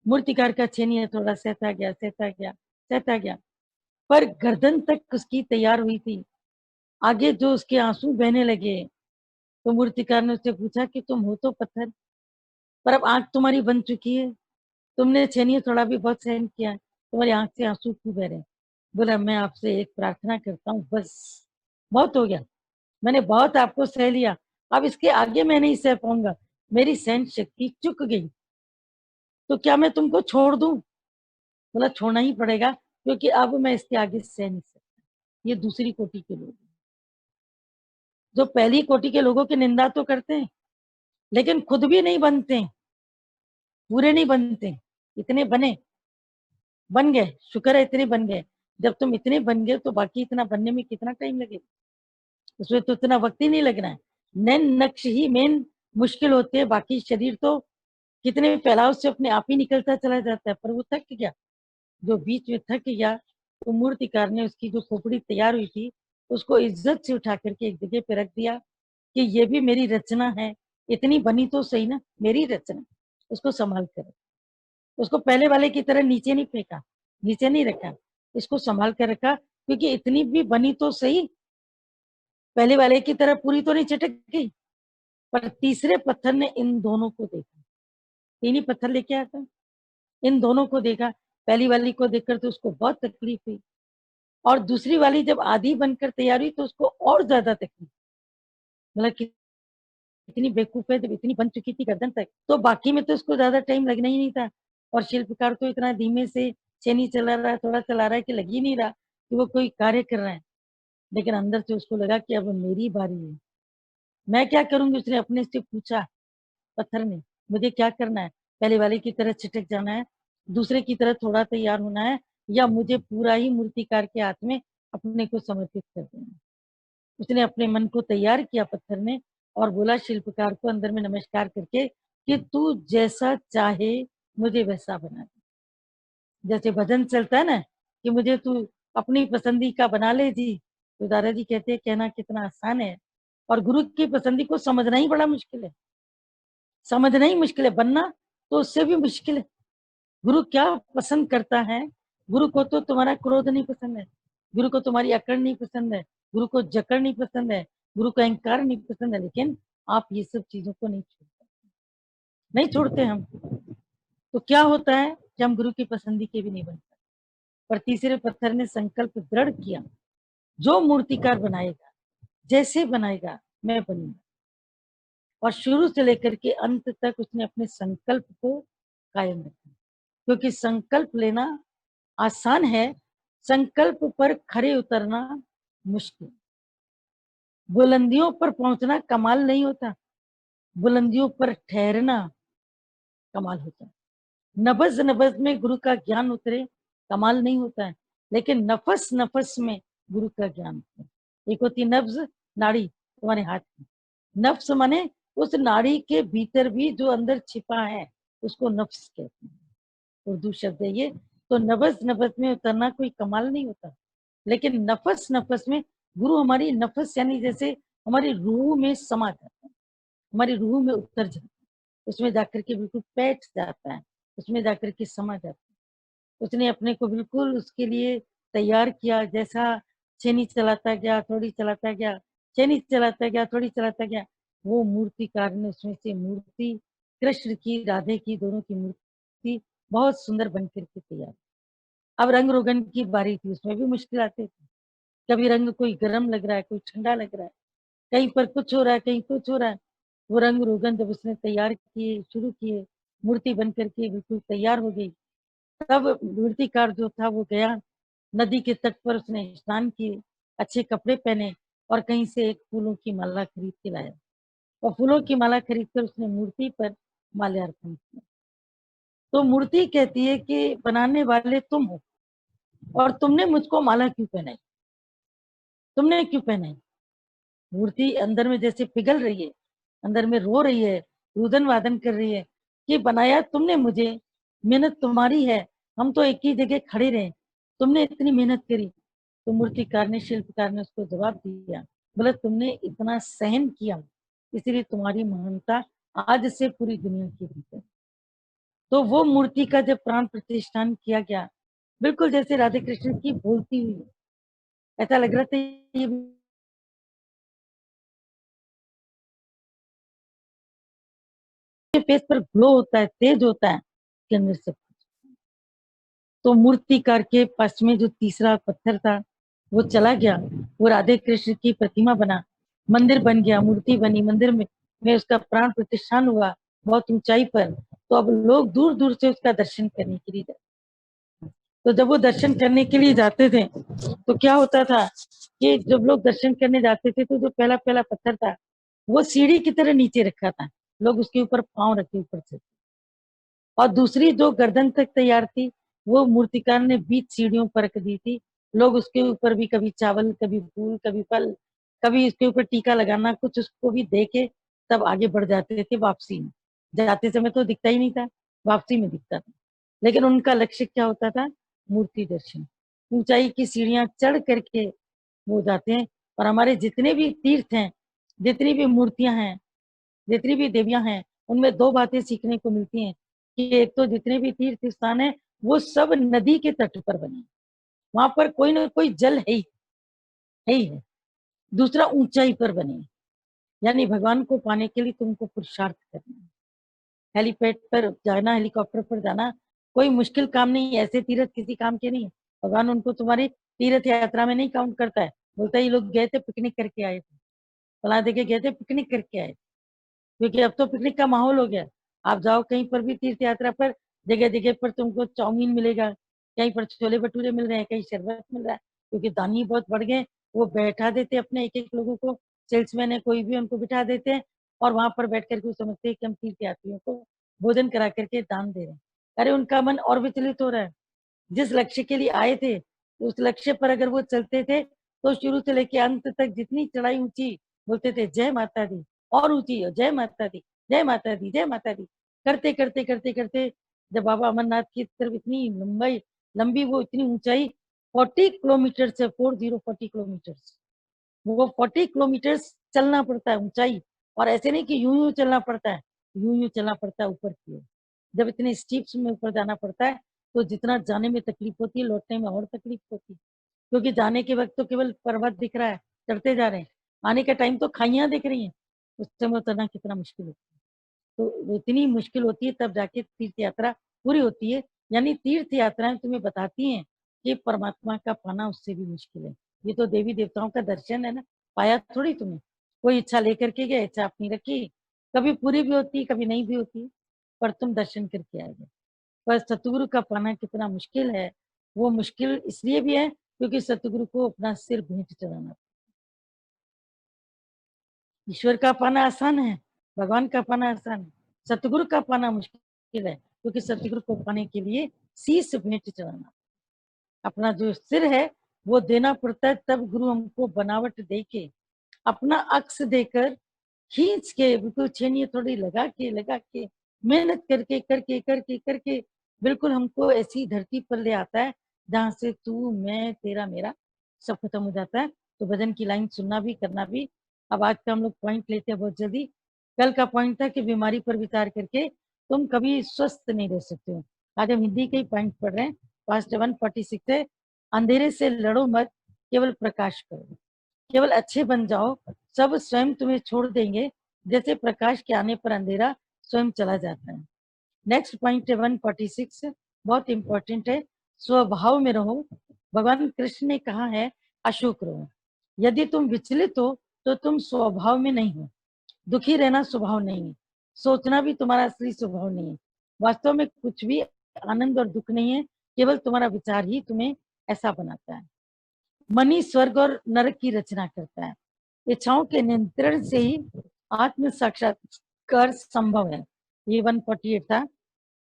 मूर्तिकार का छेनी थोड़ा सहता गया, सहता गया, सहता गया, पर गर्दन तक उसकी तैयार हुई थी। आगे जो उसके आंसू बहने लगे, तो मूर्तिकार ने उससे पूछा कि तुम हो तो पत्थर, पर अब आँख तुम्हारी बन चुकी है, तुमने छेनी थोड़ा भी बहुत सहन किया है, तुम्हारी आँख से आंसू क्यों बह रहे हैं? बोला मैं आपसे एक प्रार्थना करता हूँ, बस बहुत हो गया, मैंने बहुत आपको सह लिया, अब इसके आगे मैं नहीं सह पाऊंगा, मेरी सहन शक्ति चुक गई, तो क्या मैं तुमको छोड़ दूं? बोला छोड़ना ही पड़ेगा, क्योंकि अब मैं इसके आगे सह नहीं सकता। ये दूसरी कोटि के लोग हैं। जो पहली कोटि के लोगों की निंदा तो करते हैं, लेकिन खुद भी नहीं बनते, पूरे नहीं बनते। इतने बने, बन गए, शुक्र है इतने बन गए। जब तुम इतने बन गए तो बाकी इतना बनने में कितना टाइम लगेगा? उसमें तो इतना वक्त ही नहीं लगना है। नैन नक्श ही मेन मुश्किल होते हैं, बाकी शरीर तो कितने फैलाव से अपने आप ही निकलता चला जाता है। पर वो थक गया, जो बीच में थक गया, तो मूर्तिकार ने उसकी जो खोपड़ी तैयार हुई थी, उसको इज्जत से उठा करके एक जगह पे रख दिया कि ये भी मेरी रचना है, इतनी बनी तो सही ना, मेरी रचना, उसको संभाल कर। उसको पहले वाले की तरह नीचे नहीं फेंका, नीचे नहीं रखा, इसको संभाल कर रखा, क्योंकि इतनी भी बनी तो सही, पहले वाले की तरह पूरी तो नहीं चटक गई। पर तीसरे पत्थर ने इन दोनों को देखा, तीन ही पत्थर लेके आया था, इन दोनों को देखा, पहली वाली को देखकर तो उसको बहुत तकलीफ हुई, और दूसरी वाली जब आधी बनकर तैयार हुई तो उसको और ज्यादा तकलीफ, मतलब कि इतनी बेवकूफ है, जब इतनी बन चुकी थी गर्दन तक, तो बाकी में तो उसको ज्यादा टाइम लगना ही नहीं था। और शिल्पकार तो इतना धीमे से छेनी चला रहा है, थोड़ा चला रहा है कि लग ही नहीं रहा कि वो कोई कार्य कर रहा है, लेकिन अंदर से उसको लगा कि अब मेरी बारी है, मैं क्या करूंगी? उसने अपने से पूछा, पत्थर ने, मुझे क्या करना है? पहले वाले की तरह छिटक जाना है, दूसरे की तरह थोड़ा तैयार होना है, या मुझे पूरा ही मूर्तिकार के हाथ में अपने को समर्पित कर देना है? उसने अपने मन को तैयार किया पत्थर ने, और बोला शिल्पकार को अंदर में नमस्कार करके कि तू जैसा चाहे मुझे वैसा बना दे। जैसे भजन चलता है ना कि मुझे तू अपनी पसंदी का बना ले जी, तो दादाजी कहते हैं कहना कितना आसान है, और गुरु की पसंदी को समझना ही बड़ा मुश्किल है। समझना ही मुश्किल है, बनना तो उससे भी मुश्किल है। गुरु क्या पसंद करता है? गुरु को तो तुम्हारा क्रोध नहीं पसंद है, गुरु को तुम्हारी अकड़ नहीं पसंद है, गुरु को जकड़ नहीं पसंद है, गुरु को अहंकार नहीं पसंद है, लेकिन आप ये सब चीजों को नहीं छोड़ते, नहीं छोड़ते हम। तो क्या होता है कि हम गुरु की पसंदी के भी नहीं बनते। पर तीसरे पत्थर ने संकल्प दृढ़ किया, जो मूर्तिकार बनाएगा, जैसे बनाएगा, मैं बनूंगा। और शुरू से लेकर के अंत तक उसने अपने संकल्प को कायम रखा, क्योंकि संकल्प लेना आसान है, संकल्प पर खरे उतरना मुश्किल। बुलंदियों पर पहुंचना कमाल नहीं होता, बुलंदियों पर ठहरना कमाल होता है। नबज नबज में गुरु का ज्ञान उतरे, कमाल नहीं होता है, लेकिन नफस नफस में गुरु का ज्ञान उतरे। एक होती नब्ज, नाड़ी तुम्हारे हाथ में, नफ्स माने उस नाड़ी के भीतर भी जो अंदर छिपा है, उसको नफ्स कहते हैं, उर्दू शब्द है ये। तो नबज नबज में उतरना कोई कमाल नहीं होता, लेकिन नफस नफस में गुरु हमारी नफस यानी जैसे हमारी रूह में समा जाता है, हमारी रूह में उतर जाता है, उसमें जाकर के बिल्कुल बैठ जाता है, उसमें जाकर के समा जाता है। उसने अपने को बिल्कुल उसके लिए तैयार किया, जैसा छेनी चलाता गया, थोड़ी चलाता गया, छेनी चलाता गया, थोड़ी चलाता गया, वो मूर्तिकार ने उसमें से मूर्ति, कृष्ण की, राधे की, दोनों की मूर्ति बहुत सुंदर बन करके तैयार। अब रंग रोगन की बारी थी, उसमें भी मुश्किल आती थी। कभी रंग कोई गर्म लग रहा है, कोई ठंडा लग रहा है, कहीं पर कुछ हो रहा है, कहीं कुछ हो रहा है। वो रंग रोगन जब उसने तैयार किए, शुरू किए, मूर्ति बन करके बिल्कुल तैयार हो गई, तब मूर्तिकार जो था वो गया नदी के तट पर, उसने स्नान किए, अच्छे कपड़े पहने, और कहीं से एक फूलों की माला खरीद के लाया, और फूलों की माला खरीद कर उसने मूर्ति पर माल्यार्पण किया। तो मूर्ति कहती है कि बनाने वाले तुम हो, और तुमने मुझको माला क्यों पहनाई? तुमने क्यों पहनाई? मूर्ति अंदर में जैसे पिघल रही है, अंदर में रो रही है, रुदन वादन कर रही है कि बनाया तुमने मुझे, मेहनत तुम्हारी है, हम तो एक ही जगह खड़े रहे, तुमने इतनी मेहनत करी। तो मूर्तिकार ने, शिल्पकार ने उसको जवाब दिया, बोले तुमने इतना सहन किया, इसलिए तुम्हारी महानता आज से पूरी दुनिया के भीतर। तो वो मूर्ति का जब प्राण प्रतिष्ठान किया गया, बिल्कुल जैसे राधे कृष्ण की बोलती हुई, ऐसा लग रहा था ये फेस पर ग्लो होता है, तेज होता है के अंदर से। तो मूर्तिकार के पास में जो तीसरा पत्थर था वो चला गया, वो राधे कृष्ण की प्रतिमा बना, मंदिर बन गया, मूर्ति बनी, मंदिर में उसका प्राण प्रतिष्ठान हुआ बहुत ऊंचाई पर। तो अब लोग दूर दूर से उसका दर्शन करने के लिए जाते। तो जब वो दर्शन करने के लिए जाते थे तो क्या होता था कि जब लोग दर्शन करने जाते थे तो जो पहला पहला पत्थर था वो सीढ़ी की तरह नीचे रखा था, लोग उसके ऊपर पांव रखे ऊपर से। और दूसरी जो गर्दन तक तैयार थी वो मूर्तिकार ने बीच सीढ़ियों पर रख दी थी। लोग उसके ऊपर भी कभी चावल, कभी फूल, कभी फल, कभी इसके ऊपर टीका लगाना, कुछ उसको भी दे के तब आगे बढ़ जाते थे वापसी में। जाते समय तो दिखता ही नहीं था, वापसी में दिखता था। लेकिन उनका लक्ष्य क्या होता था? मूर्ति दर्शन। ऊंचाई की सीढ़ियां चढ़ करके वो जाते हैं। और हमारे जितने भी तीर्थ हैं, जितनी भी मूर्तियां हैं, जितनी भी देवियां हैं, उनमें दो बातें सीखने को मिलती हैं कि एक तो जितने भी तीर्थ स्थान है वो सब नदी के तट पर बने, वहां पर कोई ना कोई जल है ही है। दूसरा ऊंचाई पर बने, यानी भगवान को पाने के लिए तुमको पुरुषार्थ करना है। हेलीपैड पर जाना, हेलीकॉप्टर पर जाना कोई मुश्किल काम नहीं है। ऐसे तीर्थ किसी काम के नहीं है। भगवान उनको तुम्हारी तीर्थ यात्रा में नहीं काउंट करता है। बोलता है ये लोग गए थे पिकनिक करके आए थे, फला देखे गए थे पिकनिक करके आए, क्योंकि अब तो पिकनिक का माहौल हो गया। आप जाओ कहीं पर भी तीर्थ यात्रा पर, जगह जगह पर तुमको चाउमीन मिलेगा, कहीं पर छोले भटूरे मिल रहे हैं, कहीं शरबत मिल रहा है, क्योंकि दानी बहुत बढ़ गए। वो बैठा देते अपने एक एक लोगों को, सेल्समैन है कोई भी, उनको बिठा देते हैं और वहां पर बैठ करके समझते हैं कि हम तीर्थ यात्रियों को भोजन करा करके दान दे रहे हैं। अरे उनका मन और विचलित हो रहा है। जिस लक्ष्य के लिए आए थे उस लक्ष्य पर अगर वो चलते थे तो शुरू से लेके अंत तक जितनी चढ़ाई ऊंची, बोलते थे जय माता दी, और ऊंची जय माता दी, जय माता दी, जय माता दी, करते करते करते करते जब बाबा अमरनाथ की तरफ इतनी लंबाई लंबी वो इतनी ऊंचाई 40 किलोमीटर से 40 किलोमीटर, वो 40 किलोमीटर चलना पड़ता है ऊंचाई। और ऐसे नहीं कि यूं यूं चलना पड़ता है, यूं यूं चलना पड़ता है ऊपर की ओर। जब इतने स्टीप्स में ऊपर जाना पड़ता है तो जितना जाने में तकलीफ होती है लौटने में और तकलीफ होती है, क्योंकि जाने के वक्त तो केवल पर्वत दिख रहा है, चढ़ते जा रहे हैं, आने का टाइम तो खाइयां दिख रही हैं, उस समय उतरना कितना मुश्किल होता है। तो इतनी मुश्किल होती है तब जाके तीर्थ यात्रा पूरी होती है। यानी तीर्थ यात्राएं तुम्हें बताती हैं कि परमात्मा का पाना उससे भी मुश्किल है। ये तो देवी देवताओं का दर्शन है ना, पाया थोड़ी तुमने, कोई इच्छा लेकर के गए, इच्छा अपनी रखी, कभी पूरी भी होती कभी नहीं भी होती, पर तुम दर्शन करके आए गए। पर सतगुरु का पाना कितना मुश्किल है, वो मुश्किल इसलिए भी है क्योंकि सतगुरु को अपना सिर भेंट चढ़ाना। ईश्वर का पाना आसान है, भगवान का पाना आसान है, सतगुरु का पाना मुश्किल है, क्योंकि सतगुरु को पाने के लिए शीश भेंट चढ़ाना, अपना जो सिर है वो देना पड़ता है। तब गुरु हमको बनावट दे के, अपना अक्स देकर, खींच के, बिल्कुल छेनिए थोड़ी लगा के मेहनत करके करके करके करके बिल्कुल हमको ऐसी धरती पर ले आता है जहां से तू मैं तेरा मेरा सब खत्म हो जाता है। तो भजन की लाइन सुनना भी करना भी। अब आज का हम लोग पॉइंट लेते हैं बहुत जल्दी। कल का पॉइंट था कि बीमारी पर विचार करके तुम कभी स्वस्थ नहीं रह सकते हो। आज हम हिंदी के ही पॉइंट पढ़ रहे हैं। पास्ट 146 है, अंधेरे से लड़ो मत, केवल प्रकाश करो, केवल अच्छे बन जाओ, सब स्वयं तुम्हें छोड़ देंगे, जैसे प्रकाश के आने पर अंधेरा स्वयं चला जाता है। नेक्स्ट पॉइंट है 146, बहुत इंपॉर्टेंट है, स्वभाव में रहो। भगवान कृष्ण ने कहा है अशोक रहो। यदि तुम विचलित हो तो तुम स्वभाव में नहीं हो। दुखी रहना स्वभाव नहीं है, सोचना भी तुम्हारा असली स्वभाव नहीं है। वास्तव में कुछ भी आनंद और दुख नहीं है, केवल तुम्हारा विचार ही तुम्हें ऐसा बनाता है। मन ही स्वर्ग और नरक की रचना करता है। इच्छाओं के नियंत्रण से ही आत्म साक्षात्कार संभव है। ये 148 था।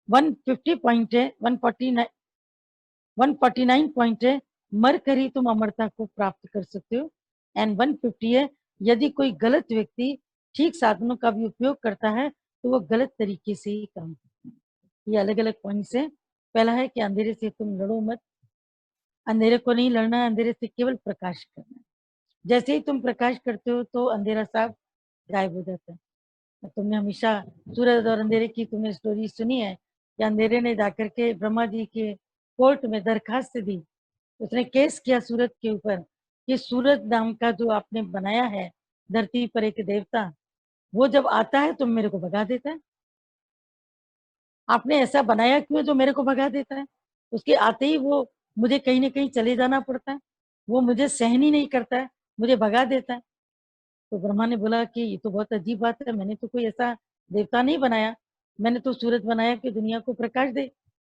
150 पॉइंट है, 149 पॉइंट है, मर कर ही तुम अमरता को प्राप्त कर सकते हो। एंड 150 है, यदि कोई गलत व्यक्ति ठीक साधनों का भी उपयोग करता है तो वो गलत तरीके से ही काम करता है। ये अलग अलग पॉइंट्स है। पहला है कि अंधेरे से तुम लड़ो मत, अंधेरे को नहीं लड़ना है, अंधेरे से केवल प्रकाश करना है। जैसे ही तुम प्रकाश करते हो तो अंधेरा साफ गायब हो जाता है। तुमने हमेशा सूरज और अंधेरे की तुमने स्टोरी सुनी है, कि अंधेरे ने जाकर के ब्रह्मा जी के कोर्ट में दरखास्त दी, उसने केस किया सूरज के ऊपर कि सूरज नाम का जो आपने बनाया है धरती पर एक देवता, वो जब आता है तो मेरे को भगा देता है। आपने ऐसा बनाया क्यों जो मेरे को भगा देता है? उसके आते ही वो मुझे कहीं न कहीं चले जाना पड़ता है। वो मुझे सहन ही नहीं करता है, मुझे भगा देता है। तो ब्रह्मा ने बोला कि ये तो बहुत अजीब बात है, मैंने तो कोई ऐसा देवता नहीं बनाया, मैंने तो सूरज बनाया कि दुनिया को प्रकाश दे।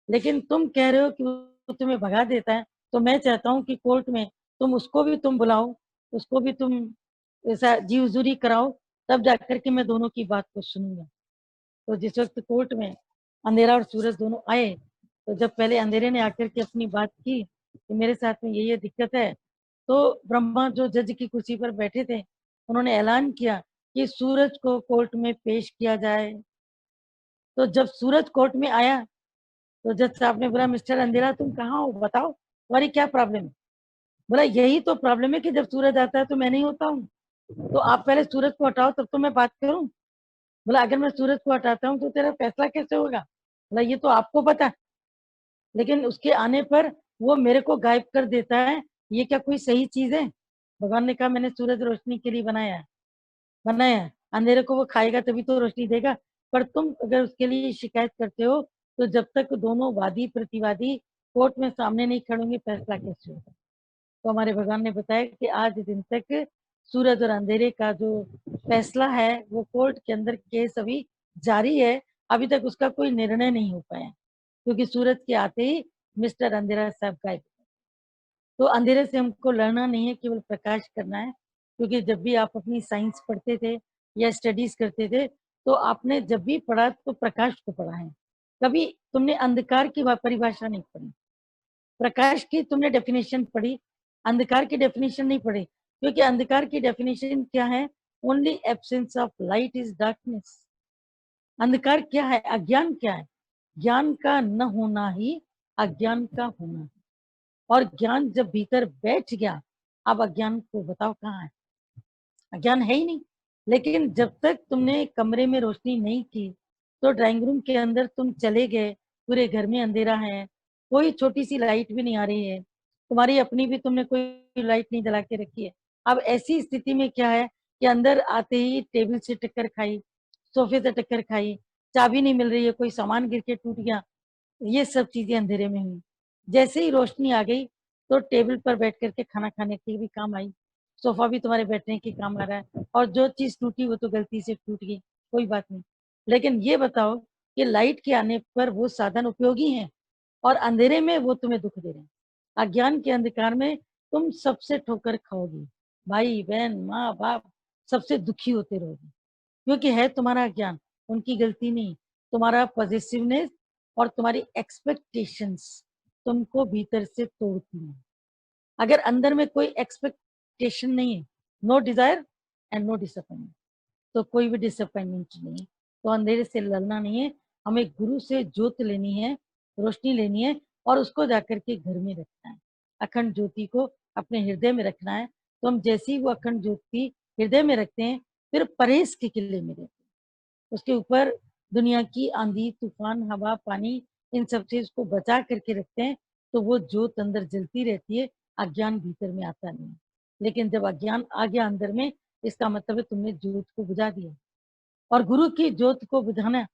लेकिन तुम कह रहे हो कि वो तुम्हें भगा देता है, तो मैं चाहता हूँ कि कोर्ट में तुम उसको भी तुम बुलाओ, उसको भी तुम ऐसा जी हुज़ूरी कराओ, तब जाकर के मैं दोनों की बात को सुनूँगा। तो जिस वक़्त कोर्ट में अंधेरा और सूरज दोनों आए, तो जब पहले अंधेरे ने आकर के अपनी बात की कि मेरे साथ में ये दिक्कत है, तो ब्रह्मा जो जज की कुर्सी पर बैठे थे, उन्होंने ऐलान किया कि सूरज को कोर्ट में पेश किया जाए। तो जब सूरज कोर्ट में आया, तो जज साहब ने बोला, मिस्टर अंधेरा तुम कहाँ हो? बताओ, तुम्हारी क्या प्रॉब्लम है? बोला यही तो प्रॉब्लम है कि जब सूरज आता है तो मैं नहीं होता हूँ। तो आप पहले सूरज को हटाओ तब तो मैं बात करूँ। बोला अगर मैं सूरज को हटाता हूँ तो तेरा फैसला कैसे होगा? बोला ये तो आपको पता है, लेकिन उसके आने पर वो मेरे को गायब कर देता है, ये क्या कोई सही चीज़ है? भगवान ने कहा मैंने सूरज रोशनी के लिए बनाया है, अंधेरे को वो खाएगा तभी तो रोशनी देगा। पर तुम अगर उसके लिए शिकायत करते हो, तो जब तक दोनों वादी-प्रतिवादी कोर्ट में सामने नहीं खड़े होंगे, फैसला कैसे होगा? तो हमारे भगवान ने बताया कि आज दिन तक सूरज और अंधेरे का जो फैसला है वो कोर्ट के अंदर केस अभी जारी है, अभी तक उसका कोई निर्णय नहीं हो पाया, क्योंकि सूरज के आते ही मिस्टर अंधेरा साहब गायब। तो अंधेरे से हमको लड़ना नहीं है, केवल प्रकाश करना है, क्योंकि जब भी आप अपनी साइंस पढ़ते थे या स्टडीज करते थे, तो आपने जब भी पढ़ा तो प्रकाश को पढ़ा है, कभी तुमने अंधकार की परिभाषा नहीं पढ़ी। प्रकाश की तुमने डेफिनेशन पढ़ी, अंधकार की डेफिनेशन नहीं पढ़ी, क्योंकि अंधकार की डेफिनेशन क्या है? Only absence of light is darkness. अंधकार क्या है? अज्ञान क्या है? ज्ञान का न होना ही अज्ञान का होना है। और ज्ञान जब भीतर बैठ गया, अब अज्ञान को बताओ कहाँ है? अज्ञान है ही नहीं। लेकिन जब तक तुमने कमरे में रोशनी नहीं की, तो ड्राइंग रूम के अंदर तुम चले गए, पूरे घर में अंधेरा है, कोई छोटी सी लाइट भी नहीं आ रही है, तुम्हारी अपनी भी तुमने कोई लाइट नहीं जला के रखी है। अब ऐसी स्थिति में क्या है कि अंदर आते ही टेबल से टक्कर खाई, सोफे से टक्कर खाई, चाबी नहीं मिल रही है, कोई सामान गिर के टूट गया, ये सब चीजें अंधेरे में हुई। जैसे ही रोशनी आ गई, तो टेबल पर बैठ करके खाना खाने की भी काम आई, सोफा भी तुम्हारे बैठने के काम आ रहा है, और जो चीज टूटी वो तो गलती से टूट गई, कोई बात नहीं। लेकिन ये बताओ कि लाइट के आने पर वो साधन उपयोगी हैं, और अंधेरे में वो तुम्हें दुख दे रहे हैं। अज्ञान के अंधकार में तुम सबसे ठोकर खाओगे, भाई बहन माँ बाप सबसे दुखी होते रहोगे, क्योंकि है तुम्हारा ज्ञान, उनकी गलती नहीं, तुम्हारा पॉजिटिवनेस और तुम्हारी एक्सपेक्टेशंस तुमको भीतर से तोड़ती हैं। अगर अंदर में कोई एक्सपेक्टेशन नहीं है, no desire and no disappointment, तो कोई भी डिसअपॉइंटमेंट नहीं है। तो अंधेरे से लड़ना नहीं है, हमें गुरु से ज्योत लेनी है, रोशनी लेनी है, और उसको जाकर के घर में रखना है, अखंड ज्योति को अपने हृदय में रखना है। तो हम जैसे ही वो अखंड ज्योति हृदय में रखते हैं, फिर परहेज के किले में रहते हैं, उसके ऊपर दुनिया की आंधी, तूफान, हवा, पानी, इन सब चीज को बचा करके रखते हैं, तो वो ज्योत अंदर जलती रहती है, अज्ञान भीतर में आता नहीं। लेकिन जब अज्ञान आ गया अंदर में, इसका मतलब है तुमने ज्योत को बुझा दिया। और गुरु की ज्योत को बुझाना,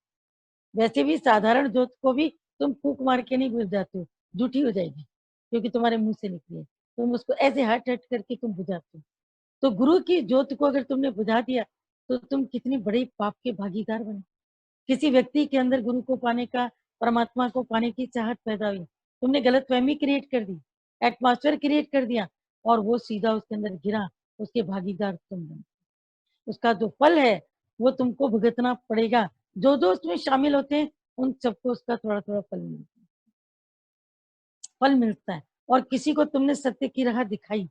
वैसे भी साधारण ज्योत को भी तुम फूक मार के नहीं बुझ जाते हो, झूठी हो जाएगी, क्योंकि तुम्हारे मुंह से निकली है, तुम उसको ऐसे हट हट करके तुम बुझाते हो। तो गुरु की ज्योत को अगर तुमने बुझा दिया, तो तुम कितनी बड़ी पाप के भागीदार बने। किसी व्यक्ति के अंदर गुरु को पाने का, परमात्मा को पाने की चाहत पैदा हुई, तुमने गलतफहमी क्रिएट कर दी, एटमॉस्फेयर क्रिएट कर दिया, और वो सीधा उसके अंदर गिरा, उसके भागीदार तुम बने। उसका जो फल है वो तुमको भुगतना पड़ेगा। जो जो उसमें शामिल होते हैं उन सबको उसका थोड़ा थोड़ा फल मिलता है। और किसी को तुमने सत्य की राह दिखाई,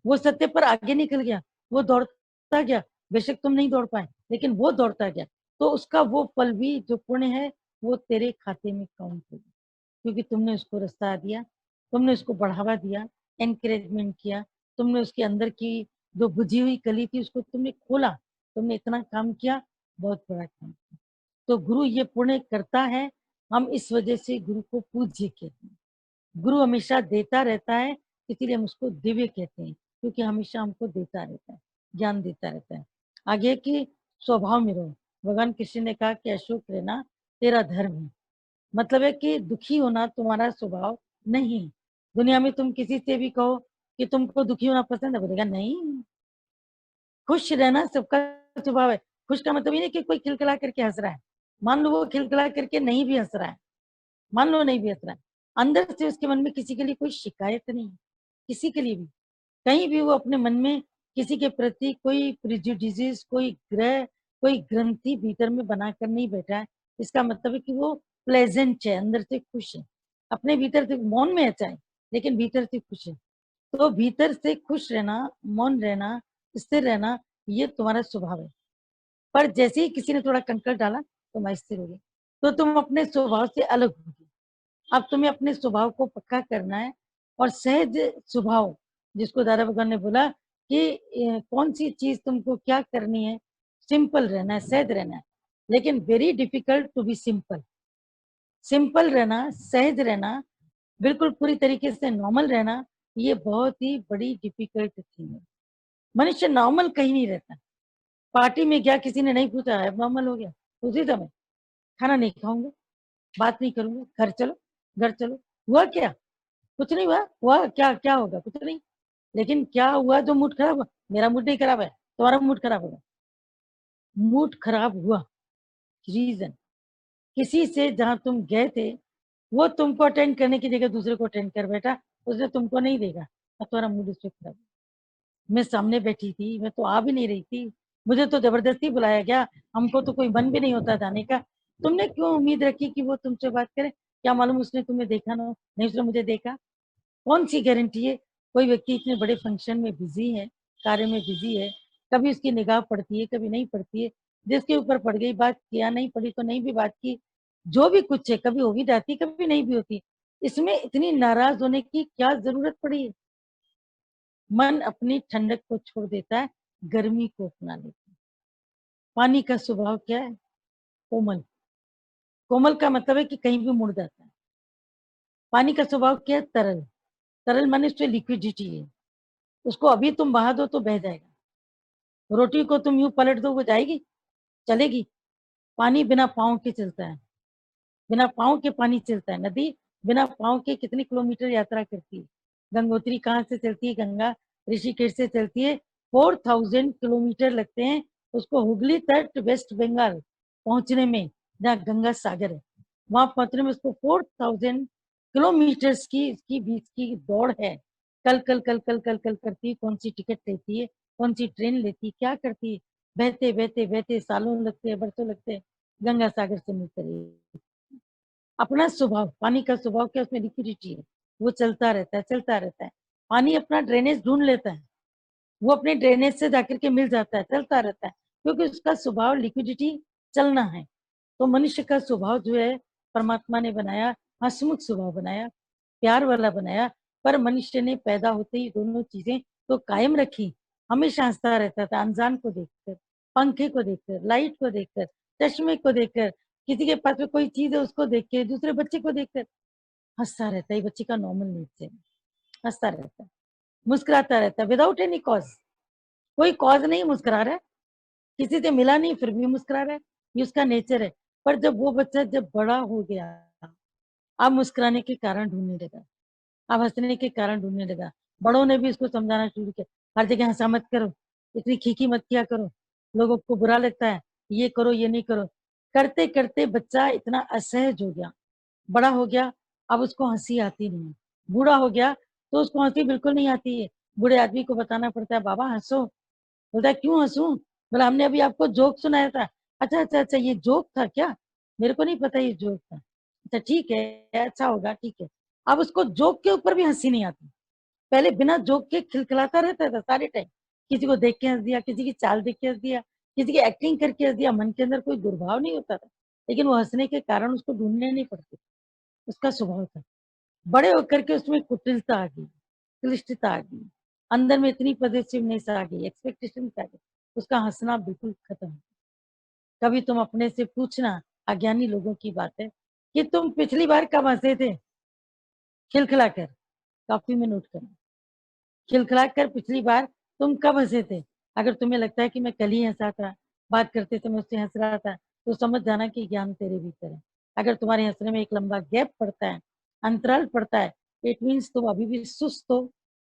वो सत्य पर आगे निकल गया, वो दौड़ता गया, बेशक तुम नहीं दौड़ पाए, लेकिन वो दौड़ता गया, तो उसका वो फल भी जो पुण्य है वो तेरे खाते में काउंट होगा, क्योंकि तुमने उसको रास्ता दिया, तुमने उसको बढ़ावा दिया, एनकरेजमेंट किया, तुमने उसके अंदर की जो बुझी हुई कली थी उसको तुमने खोला, तुमने इतना काम किया, बहुत बड़ा काम किया। तो गुरु ये पुण्य करता है, हम इस वजह से गुरु को पूज्य कहते हैं। गुरु हमेशा देता रहता है, इसीलिए हम उसको दिव्य कहते हैं, क्योंकि हमेशा हमको देता रहता है, ज्ञान देता रहता है। आगे कि स्वभाव में रहो। भगवान कृष्ण ने कहा कि अशोक रहना तेरा धर्म है। मतलब है कि दुखी होना तुम्हारा स्वभाव नहीं। दुनिया में तुम किसी से भी कहो कि तुमको दुखी होना पसंद है, बोलेगा नहीं। खुश रहना सबका स्वभाव है। खुश का मतलब ये नहीं कि कोई खिलखिला करके हंस रहा है। मान लो वो खिलखिला करके नहीं भी हंस रहा है, मान लो नहीं भी हंस रहा है, अंदर से उसके मन में किसी के लिए कोई शिकायत नहीं है, किसी के लिए भी। कहीं भी वो अपने मन में किसी के प्रति कोई प्रिजुडिसेस, कोई ग्रह, कोई ग्रंथि भीतर में बनाकर नहीं बैठा है। इसका मतलब है कि वो प्लेजेंट है, अंदर से खुश है, अपने भीतर से मौन में अच्छा है, लेकिन भीतर से खुश है। तो भीतर से खुश रहना, मौन रहना, स्थिर रहना, ये तुम्हारा स्वभाव है। पर जैसे ही किसी ने थोड़ा कंकड़ डाला तो मैं स्थिर हो गई, तो तुम अपने स्वभाव से अलग हो गई। अब तुम्हें अपने स्वभाव को पक्का करना है और सहज स्वभाव, जिसको दादा भगवान ने बोला कि कौन सी चीज तुमको क्या करनी है, सिंपल रहना है, सहज रहना है, लेकिन very difficult to be simple. Simple रहना, सहज रहना, बिल्कुल पूरी तरीके से नॉर्मल रहना, ये बहुत ही बड़ी डिफिकल्ट थिंग है। मनुष्य नॉर्मल कहीं नहीं रहता। पार्टी में गया, किसी ने नहीं पूछा है नॉर्मल हो गया, उसी समय खाना नहीं खाऊंगा, बात नहीं करूंगा, घर चलो, घर चलो। हुआ क्या? कुछ नहीं हुआ। हुआ क्या? क्या होगा? कुछ नहीं। लेकिन क्या हुआ जो मूड खराब हुआ? मेरा मूड नहीं खराब है, तुम्हारा मूड खराब होगा। मूड खराब हुआ, रीजन किसी से जहां तुम गए थे, वो तुमको अटेंड करने की जगह दूसरे को अटेंड कर बैठा, उसने तुमको नहीं देगा और तुम्हारा मूड उससे खराब। मैं सामने बैठी थी, मैं तो आ भी नहीं रही थी, मुझे तो जबरदस्ती बुलाया गया, हमको तो कोई मन भी नहीं होता जाने का। तुमने क्यों उम्मीद रखी कि वो तुमसे बात करे? क्या मालूम उसने तुम्हें देखा ना हो, नहीं उसने मुझे देखा। कौन सी गारंटी है? कोई व्यक्ति इतने बड़े फंक्शन में बिजी है, कार्य में बिजी है, कभी उसकी निगाह पड़ती है, कभी नहीं पड़ती है, जिसके ऊपर पड़ गई बात किया, नहीं पड़ी तो नहीं भी बात की। जो भी कुछ है, कभी हो भी जाती, कभी नहीं भी होती। इसमें इतनी नाराज होने की क्या जरूरत पड़ी है? मन अपनी ठंडक को छोड़ देता है, गर्मी को अपना लेता है। पानी का स्वभाव क्या है? कोमल। कोमल का मतलब है कि कहीं भी मुड़ जाता है। पानी का स्वभाव क्या है? तरल। तरल माने उसमें लिक्विडिटी है, उसको अभी तुम बहा दो तो बह जाएगा। रोटी को तुम यूं पलट दो, वो जाएगी? चलेगी? पानी बिना पाँव के चलता है, बिना पाँव के पानी चलता है। नदी बिना पाँव के कितनी किलोमीटर यात्रा करती है? गंगोत्री कहाँ से चलती है? गंगा ऋषिकेश से चलती है, 4000 किलोमीटर लगते हैं उसको हुगली तट वेस्ट बंगाल पहुंचने में, जहाँ गंगा सागर है, वहां पहुंचने में उसको 4000 किलोमीटर्स की इसकी बीच की दौड़ है। कल कल कल कल कल कल करती है, कौन सी टिकट लेती है, कौन सी ट्रेन लेती है, क्या करती है, बहते बहते बहते सालों लगते हैं, बरसों लगते हैं, गंगा सागर से मिलते रही। अपना स्वभाव, पानी का स्वभाव क्या? उसमें लिक्विडिटी है, वो चलता रहता है, चलता रहता है। पानी अपना ड्रेनेज ढूंढ लेता है, वो अपने ड्रेनेज से जाकर के मिल जाता है, चलता रहता है, क्योंकि उसका स्वभाव लिक्विडिटी, चलना है। तो मनुष्य का स्वभाव जो है, परमात्मा ने बनाया, हंसमुख स्वभाव बनाया, प्यार वाला बनाया, पर मनुष्य ने पैदा होते ही दोनों चीजें तो कायम रखी। हमेशा हंसता रहता था, अनजान को देखकर, पंखे को देखकर, लाइट को देखकर, चश्मे को देखकर, किसी के पास में कोई चीज है उसको देख के, दूसरे बच्चे को देखकर हंसता रहता है। बच्चे का नॉर्मल नेचर है, हंसता रहता है, मुस्कुराता रहता है, विदाउट एनी कॉज। कोई कॉज नहीं मुस्कुरा रहा है, किसी से मिला नहीं फिर भी मुस्कुरा रहा है, ये उसका नेचर है। पर जब वो बच्चा जब बड़ा हो गया, अब मुस्कुराने के कारण ढूंढने लगा, अब हंसने के कारण ढूंढने लगा। बड़ों ने भी इसको समझाना शुरू किया, हर जगह हंसा मत करो, इतनी खीखी मत किया करो, लोगों को बुरा लगता है, ये करो ये नहीं करो। करते करते बच्चा इतना असहज हो गया, बड़ा हो गया, अब उसको हंसी आती नहीं। बूढ़ा हो गया तो उसको हंसी बिल्कुल नहीं आती है। बूढ़े आदमी को बताना पड़ता है, बाबा हंसो। बोलता है क्यों हंसू? बोला हमने अभी आपको जोक सुनाया था। अच्छा अच्छा अच्छा, ये जोक था क्या? मेरे को नहीं पता ये जोक था। अच्छा ठीक है, अच्छा होगा, ठीक है। अब उसको जोक के ऊपर भी हंसी नहीं आती। पहले बिना जोक के खिलखिलाता रहता था सारे टाइम, किसी को देख के हंस दिया, किसी की चाल देख के हंस दिया, किसी की एक्टिंग करके हंस दिया, मन के अंदर कोई दुर्भाव नहीं होता था, लेकिन वो हंसने के कारण उसको ढूंढने नहीं पड़ते, उसका स्वभाव था। बड़े होकर के उसमें कुटिलता आ गई, क्लिष्टता आ गई, अंदर में इतनी पॉजिटिवनेस आ गई, एक्सपेक्टेशन आ गई, उसका हंसना बिल्कुल खत्म। कभी तुम अपने से पूछना, अज्ञानी लोगों की बात है, कि तुम पिछली बार कब हंसे थे, खिलखिलाकर, कॉपी में नोट करना, खिलखिलाकर पिछली बार तुम कब हंसे थे। अगर तुम्हें लगता है कि मैं कल ही हंसा था, बात करते समय उससे हंस रहा था, तो समझ जाना कि ज्ञान तेरे भीतर है। अगर तुम्हारे हंसने में एक लंबा गैप पड़ता है, अंतराल पड़ता है, इट मीन्स तुम अभी भी सुस्त हो,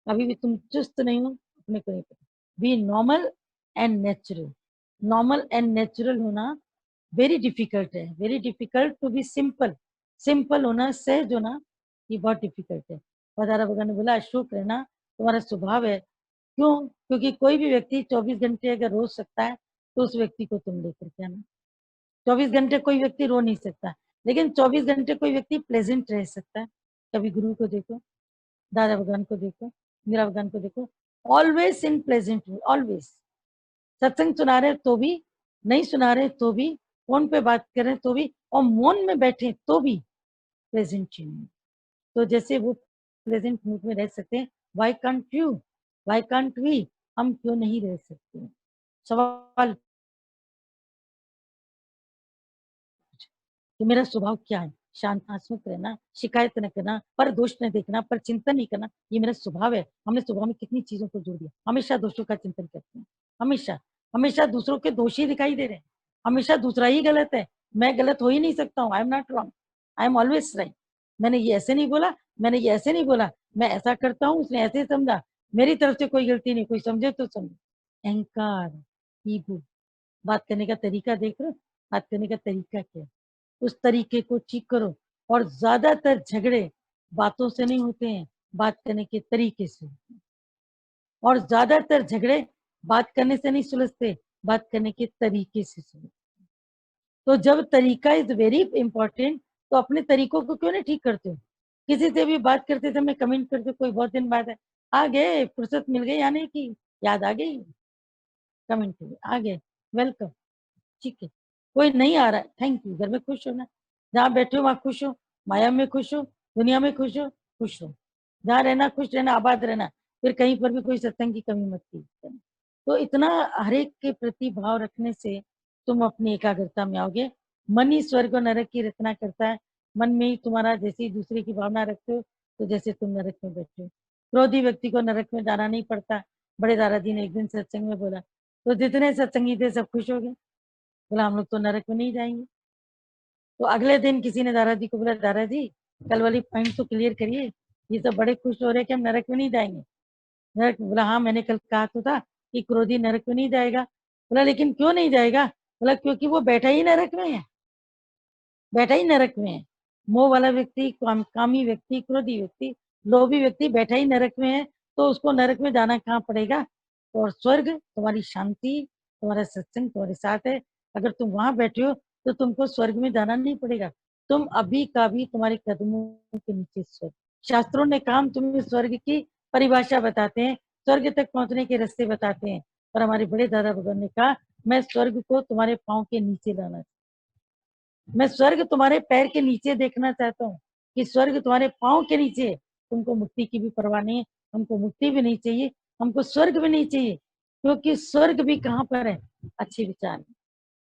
अभी भी तुम चुस्त नहीं हो, अपने को नहीं पता। Be normal and natural. Normal and natural होना वेरी डिफिकल्ट है, very difficult to be simple. Simple होना, सहज होना, ये बहुत डिफिकल्ट है। दादा भगवान ने बोला अशोक रहना तुम्हारा स्वभाव है। क्यों? क्योंकि कोई भी व्यक्ति 24 घंटे अगर रो सकता है तो उस व्यक्ति को तुम लेकर के आना। 24 घंटे कोई व्यक्ति रो नहीं सकता, लेकिन 24 घंटे कोई व्यक्ति प्लेजेंट रह सकता है। कभी गुरु को देखो, दादा भगवान को देखो, मीरा भगवान को देखो, ऑलवेज इन प्लेजेंट, ऑलवेज। सत्संग सुना रहे तो भी, नहीं सुना रहे तो भी, फोन पे बात कर रहे तो भी, और मौन में बैठे तो भी प्रेजेंट चाहिए। तो जैसे वो प्रेजेंट मूड में रह सकते हैं, why can't you, why can't we, हम क्यों नहीं रह सकते। सवाल कि मेरा स्वभाव क्या है, शांत हंसमुख रहना, शिकायत न करना, पर दोष न देखना, पर चिंतन नहीं करना, ये मेरा स्वभाव है। हमने स्वभाव में कितनी चीजों को जोड़ दिया, हमेशा दोषों का चिंतन करते हैं, हमेशा हमेशा दूसरों के दोषी दिखाई दे रहे हैं, हमेशा दूसरा ही गलत है, मैं गलत हो ही नहीं सकता हूँ, I am not wrong, I am always right. मैंने ये ऐसे नहीं बोला, मैंने ये ऐसे नहीं बोला, मैं ऐसा करता हूँ, उसने ऐसे समझा, मेरी तरफ से कोई गलती नहीं, कोई समझे तो समझे। अहंकार, ईगो। बात करने का तरीका देख रहे हो, बात करने का तरीका क्या है, उस तरीके को ठीक करो। और ज्यादातर झगड़े बातों से नहीं होते हैं, बात करने के तरीके से। और ज्यादातर झगड़े बात करने से नहीं सुलझते, बात करने के तरीके से सुलझते। तो जब तरीका इज वेरी इंपॉर्टेंट, तो अपने तरीकों को क्यों नहीं ठीक करते हो। किसी से भी बात करते थे, मैं कमेंट करते, कोई बहुत दिन बाद है, आ गए, फुर्सत मिल गई आने की, याद आ गई, कमेंट आ गए, वेलकम, ठीक है। कोई नहीं आ रहा है, थैंक यू, घर में खुश हो ना, जहाँ बैठे हो वहां खुश हो, माया में खुश हो, दुनिया में खुश हो, खुश हो, जहाँ रहना खुश रहना, आबाद रहना। फिर कहीं पर भी कोई सत्संग की कमी मत कीजिए। तो इतना हरेक के प्रति भाव रखने से तुम अपनी एकाग्रता में आओगे। मन ही स्वर्ग और नरक की रचना करता है। मन में ही तुम्हारा, जैसे ही दूसरे की भावना रखते हो तो जैसे तुम नरक में बैठे हो। क्रोधी व्यक्ति को नरक में जाना नहीं पड़ता। बड़े दादाजी ने एक दिन सत्संग में बोला, तो जितने सत्संगी थे सब खुश हो गए। बोला हम लोग तो नरक में नहीं जाएंगे। तो अगले दिन किसी ने दादाजी को बोला, दादाजी कल वाली पॉइंट तो क्लियर करिए, ये सब बड़े खुश हो रहे कि हम नरक में नहीं जाएंगे। नरक बोला, हाँ मैंने कल कहा तो था कि क्रोधी नरक में नहीं जाएगा। बोला लेकिन क्यों नहीं जाएगा। बोला क्योंकि वो बैठा ही नरक में है, बैठा ही नरक में है। मोह वाला व्यक्ति, कामी व्यक्ति, क्रोधी व्यक्ति, लोभी व्यक्ति बैठा ही नरक में है, तो उसको नरक में जाना कहाँ पड़ेगा। और स्वर्ग तुम्हारी शांति, तुम्हारा सत्संग तुम्हारे साथ है। अगर तुम वहां बैठे हो तो तुमको स्वर्ग में जाना नहीं पड़ेगा, तुम अभी का भी तुम्हारे कदमों के नीचे स्वर्ग। शास्त्रों ने काम तुम्हें स्वर्ग की परिभाषा बताते हैं, स्वर्ग तक पहुंचने के रास्ते बताते हैं। पर हमारे बड़े दादा भगवान ने कहा, मैं स्वर्ग को तुम्हारे पाँव के नीचे लाना, मैं स्वर्ग तुम्हारे पैर के नीचे देखना चाहता हूँ, कि स्वर्ग तुम्हारे पाँव के नीचे। तुमको मुक्ति की भी परवाह नहीं है, हमको मुक्ति भी नहीं चाहिए, हमको स्वर्ग भी नहीं चाहिए, क्योंकि स्वर्ग भी कहाँ पर है, अच्छे विचार।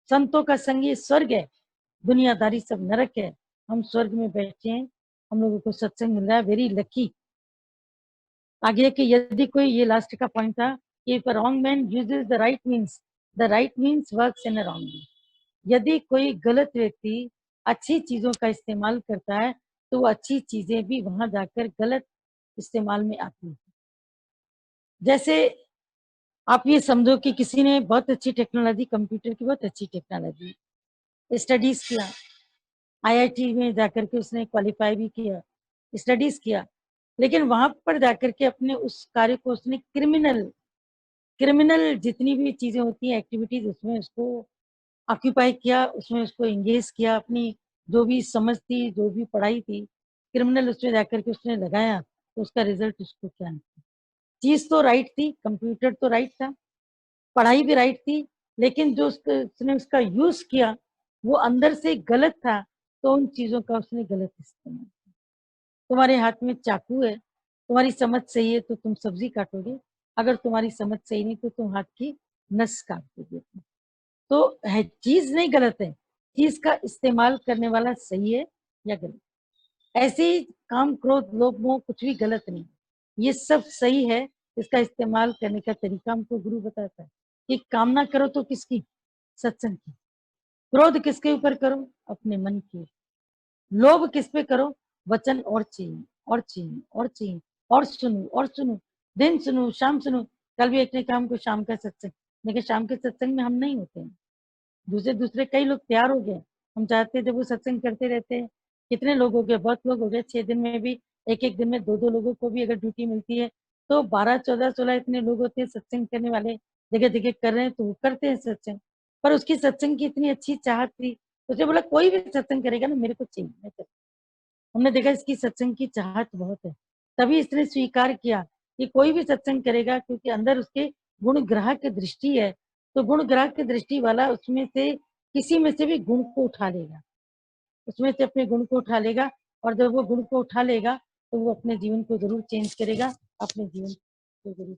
संतों का संग ये स्वर्ग है, दुनियादारी सब नरक है। हम स्वर्ग में बैठे हैं, हम लोगों को सत्संग मिल रहा है, वेरी लकी। आगे कि यदि कोई, ये लास्ट का पॉइंट था, कि if a wrong man uses the right means works in a wrong way. यदि कोई गलत व्यक्ति अच्छी चीजों का इस्तेमाल करता है, तो वो अच्छी चीजें भी वहां जाकर गलत इस्तेमाल में आती है। जैसे आप ये समझो कि किसी ने बहुत अच्छी टेक्नोलॉजी, कंप्यूटर की बहुत अच्छी टेक्नोलॉजी स्टडीज किया, आईआईटी में जाकर के उसने क्वालिफाई भी किया, स्टडीज किया, लेकिन वहां पर जाकर के अपने उस कार्य को उसने क्रिमिनल क्रिमिनल जितनी भी चीजें होती हैं, एक्टिविटीज, उसमें उसको ऑक्यूपाई किया, उसमें उसको एंगेज किया, अपनी जो भी समझ थी, जो भी पढ़ाई थी, क्रिमिनल उसमें जाकर के उसने लगाया, तो उसका रिजल्ट उसको क्या है। चीज तो राइट थी, कंप्यूटर तो राइट था, पढ़ाई भी राइट थी, लेकिन जो उसने उसका यूज किया वो अंदर से गलत था, तो उन चीजों का उसने गलत इस्तेमाल। तुम्हारे हाथ में चाकू है, तुम्हारी समझ सही है तो तुम सब्जी काटोगे, अगर तुम्हारी समझ सही नहीं तो तुम हाथ की नस काट दोगे। तो है चीज नहीं गलत है, चीज का इस्तेमाल करने वाला सही है, या गलत। ऐसे ही काम, क्रोध, लोभ, मोह कुछ भी गलत नहीं, ये सब सही है। इसका इस्तेमाल करने का तरीका हमको गुरु बताता है कि कामना करो तो किसकी? सत्संग की। क्रोध किसके ऊपर करो? अपने मन की। लोभ किस पे करो? वचन और चाहिए और चाहिए और चाहिए और सुनो और सुनो, दिन सुनो, शाम सुनो। कल भी एक ने कहा हमको शाम का सत्संग, लेकिन शाम के सत्संग में हम नहीं होते हैं। दूसरे दूसरे कई लोग तैयार हो गए, हम चाहते हैं जब वो सत्संग करते रहते हैं। कितने लोग हो गए? बहुत लोग हो गए। 6 दिन में भी, एक-एक दिन में 2-2 लोगों को भी अगर ड्यूटी मिलती है, तो 12, 14, 16 इतने लोग होते हैं सत्संग करने वाले, जगह-जगह कर रहे हैं, तो वो करते हैं सत्संग। पर उसकी सत्संग की इतनी अच्छी चाहत थी, उसने बोला कोई भी सत्संग करेगा ना मेरे को चाहिए, मैं करूँ। हमने देखा इसकी सत्संग की चाहत बहुत है, तभी इसने स्वीकार किया कि कोई भी सत्संग करेगा, क्योंकि अंदर उसके गुण ग्राहक की दृष्टि है, तो गुण ग्राहक की दृष्टि वाला उसमें से किसी में से भी गुण को उठा लेगा, उसमें से अपने गुण को उठा लेगा। और जब वो गुण को उठा लेगा, तो वो अपने जीवन को ज़रूर चेंज करेगा, अपने जीवन को ज़रूर